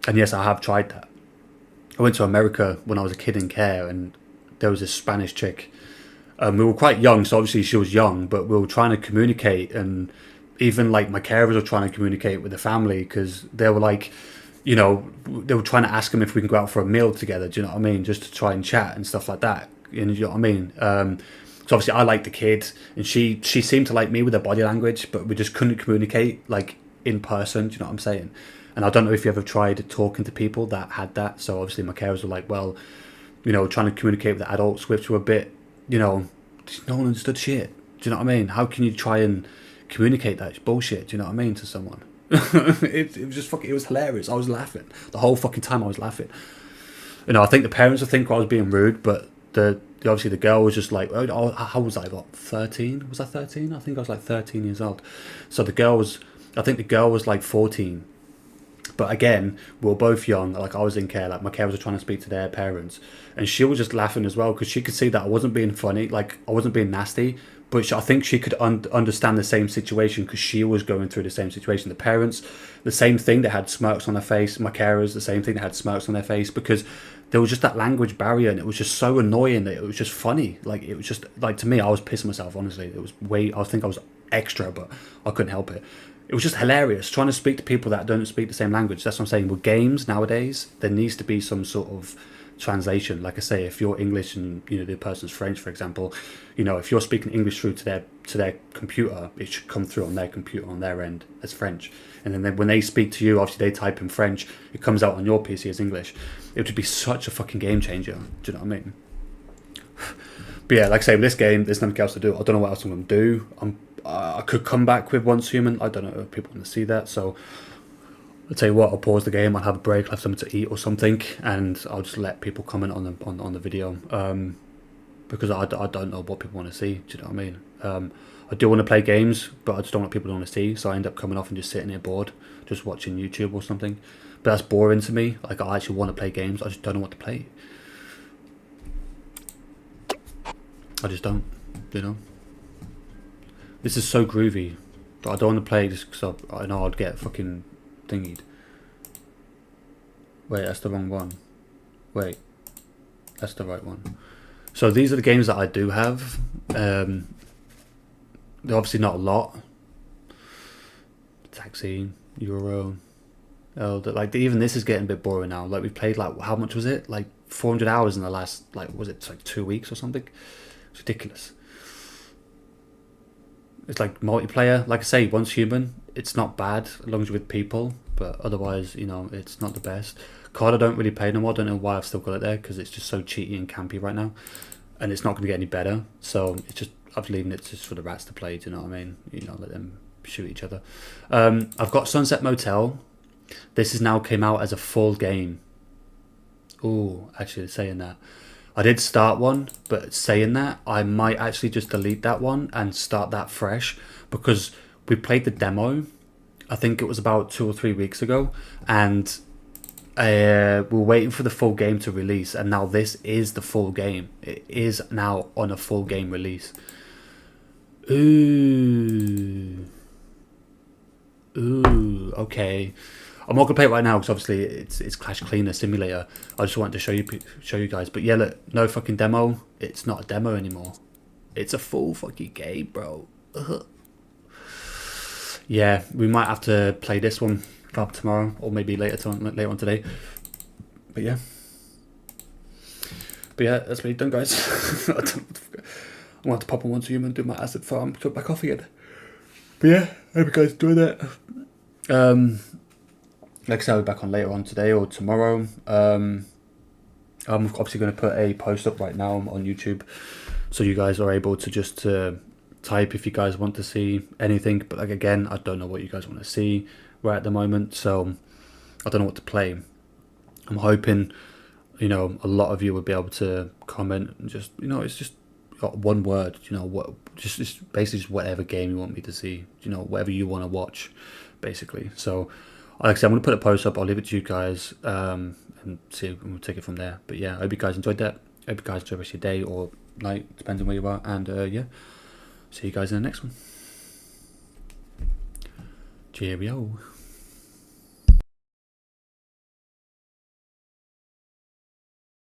And yes, I have tried that. I went to America when I was a kid in care, and there was this Spanish chick. We were quite young, so obviously she was young, but we were trying to communicate, and even like my carers were trying to communicate with the family because they were like, you know, they were trying to ask them if we can go out for a meal together. Do you know what I mean? Just to try and chat and stuff like that. And you know what I mean? So obviously I liked the kid, and she seemed to like me with her body language, but we just couldn't communicate like in person. Do you know what I'm saying? And I don't know if you ever tried talking to people that had that. So obviously my carers were like, well, you know, trying to communicate with the adults, which were a bit, you know, no one understood shit. Do you know what I mean? How can you try and communicate that? It's bullshit. Do you know what I mean, to someone? it was just fucking, it was hilarious. I was laughing. The whole fucking time I was laughing. You know, I think the parents would think I was being rude, but obviously the girl was just like, oh, how was I, what, 13? Was I 13? I think I was like 13 years old. So the girl was, I think the girl was like 14. But again, we were both young. Like, I was in care. Like, my carers were trying to speak to their parents, and she was just laughing as well because she could see that I wasn't being funny. Like, I wasn't being nasty. But I think she could understand the same situation because she was going through the same situation. The parents, the same thing. They had smirks on their face. My carers, the same thing. They had smirks on their face because there was just that language barrier, and it was just so annoying that it was just funny. Like, it was just like, to me, I was pissing myself. Honestly, it was I think I was extra, but I couldn't help it. It was just hilarious trying to speak to people that don't speak the same language. That's what I'm saying. With games nowadays, there needs to be some sort of translation. Like I say, if you're English and, you know, the person's French, for example, you know, if you're speaking English through to their computer, it should come through on their computer on their end as French. And then when they speak to you, obviously they type in French, it comes out on your PC as English. It would be such a fucking game changer. Do you know what I mean? But yeah, like I say, with this game, there's nothing else to do. I don't know what else I'm going to do. I could come back with Once Human. I don't know if people want to see that. So I'll tell you what, I'll pause the game. I'll have a break, I'll have something to eat or something, and I'll just let people comment on the video. Because I don't know what people want to see. Do you know what I mean? I do want to play games, but I just don't want people to want to see. So I end up coming off and just sitting here bored, just watching YouTube or something. But that's boring to me. Like, I actually want to play games. I just don't know what to play. I just don't, you know. This is so groovy, but I don't want to play just because I know I'd get fucking thingied. Wait, that's the wrong one. Wait, that's the right one. So these are the games that I do have. They're obviously not a lot. Taxi, Euro, like even this is getting a bit boring now. Like, we played, like, how much was it? Like 400 hours in the last, like, was it like 2 weeks or something? It's ridiculous. It's like multiplayer. Like I say, Once Human, it's not bad as long as you're with people, but otherwise, you know, it's not the best. COD I don't really play no more. I don't know why I've still got it there, because it's just so cheaty and campy right now, and it's not going to get any better. So it's just, I'm leaving it just for the rats to play. Do you know what I mean? You know, let them shoot each other. I've got Sunset Motel. This is now came out as a full game. Ooh, actually saying that, I did start one, but saying that, I might actually just delete that one and start that fresh, because we played the demo, I think it was about 2 or 3 weeks ago, and we're waiting for the full game to release, and now this is the full game. It is now on a full game release. Ooh, okay. I'm not gonna play it right now because obviously it's Clash Cleaner Simulator. I just wanted to show you guys. But yeah, look, no fucking demo. It's not a demo anymore. It's a full fucking game, bro. Yeah, we might have to play this one up tomorrow, or maybe later on today. But yeah, that's me done, guys. I want to pop on once a human, do my acid farm, jump back off again. But yeah, hope you guys enjoyed that. Like I said, I'll be back on later on today or tomorrow. I'm obviously going to put a post up right now on YouTube, so you guys are able to just type if you guys want to see anything. But like, again, I don't know what you guys want to see right at the moment, so I don't know what to play. I'm hoping, you know, a lot of you would be able to comment and just, you know, it's just one word, you know, what, just basically just whatever game you want me to see, you know, whatever you want to watch, basically. So like I said, I'm going to put a post up. I'll leave it to you guys and see, and we'll take it from there. But yeah, I hope you guys enjoyed that. I hope you guys enjoy the rest of your day or night, depends on where you are. And yeah, see you guys in the next one. Cheerio.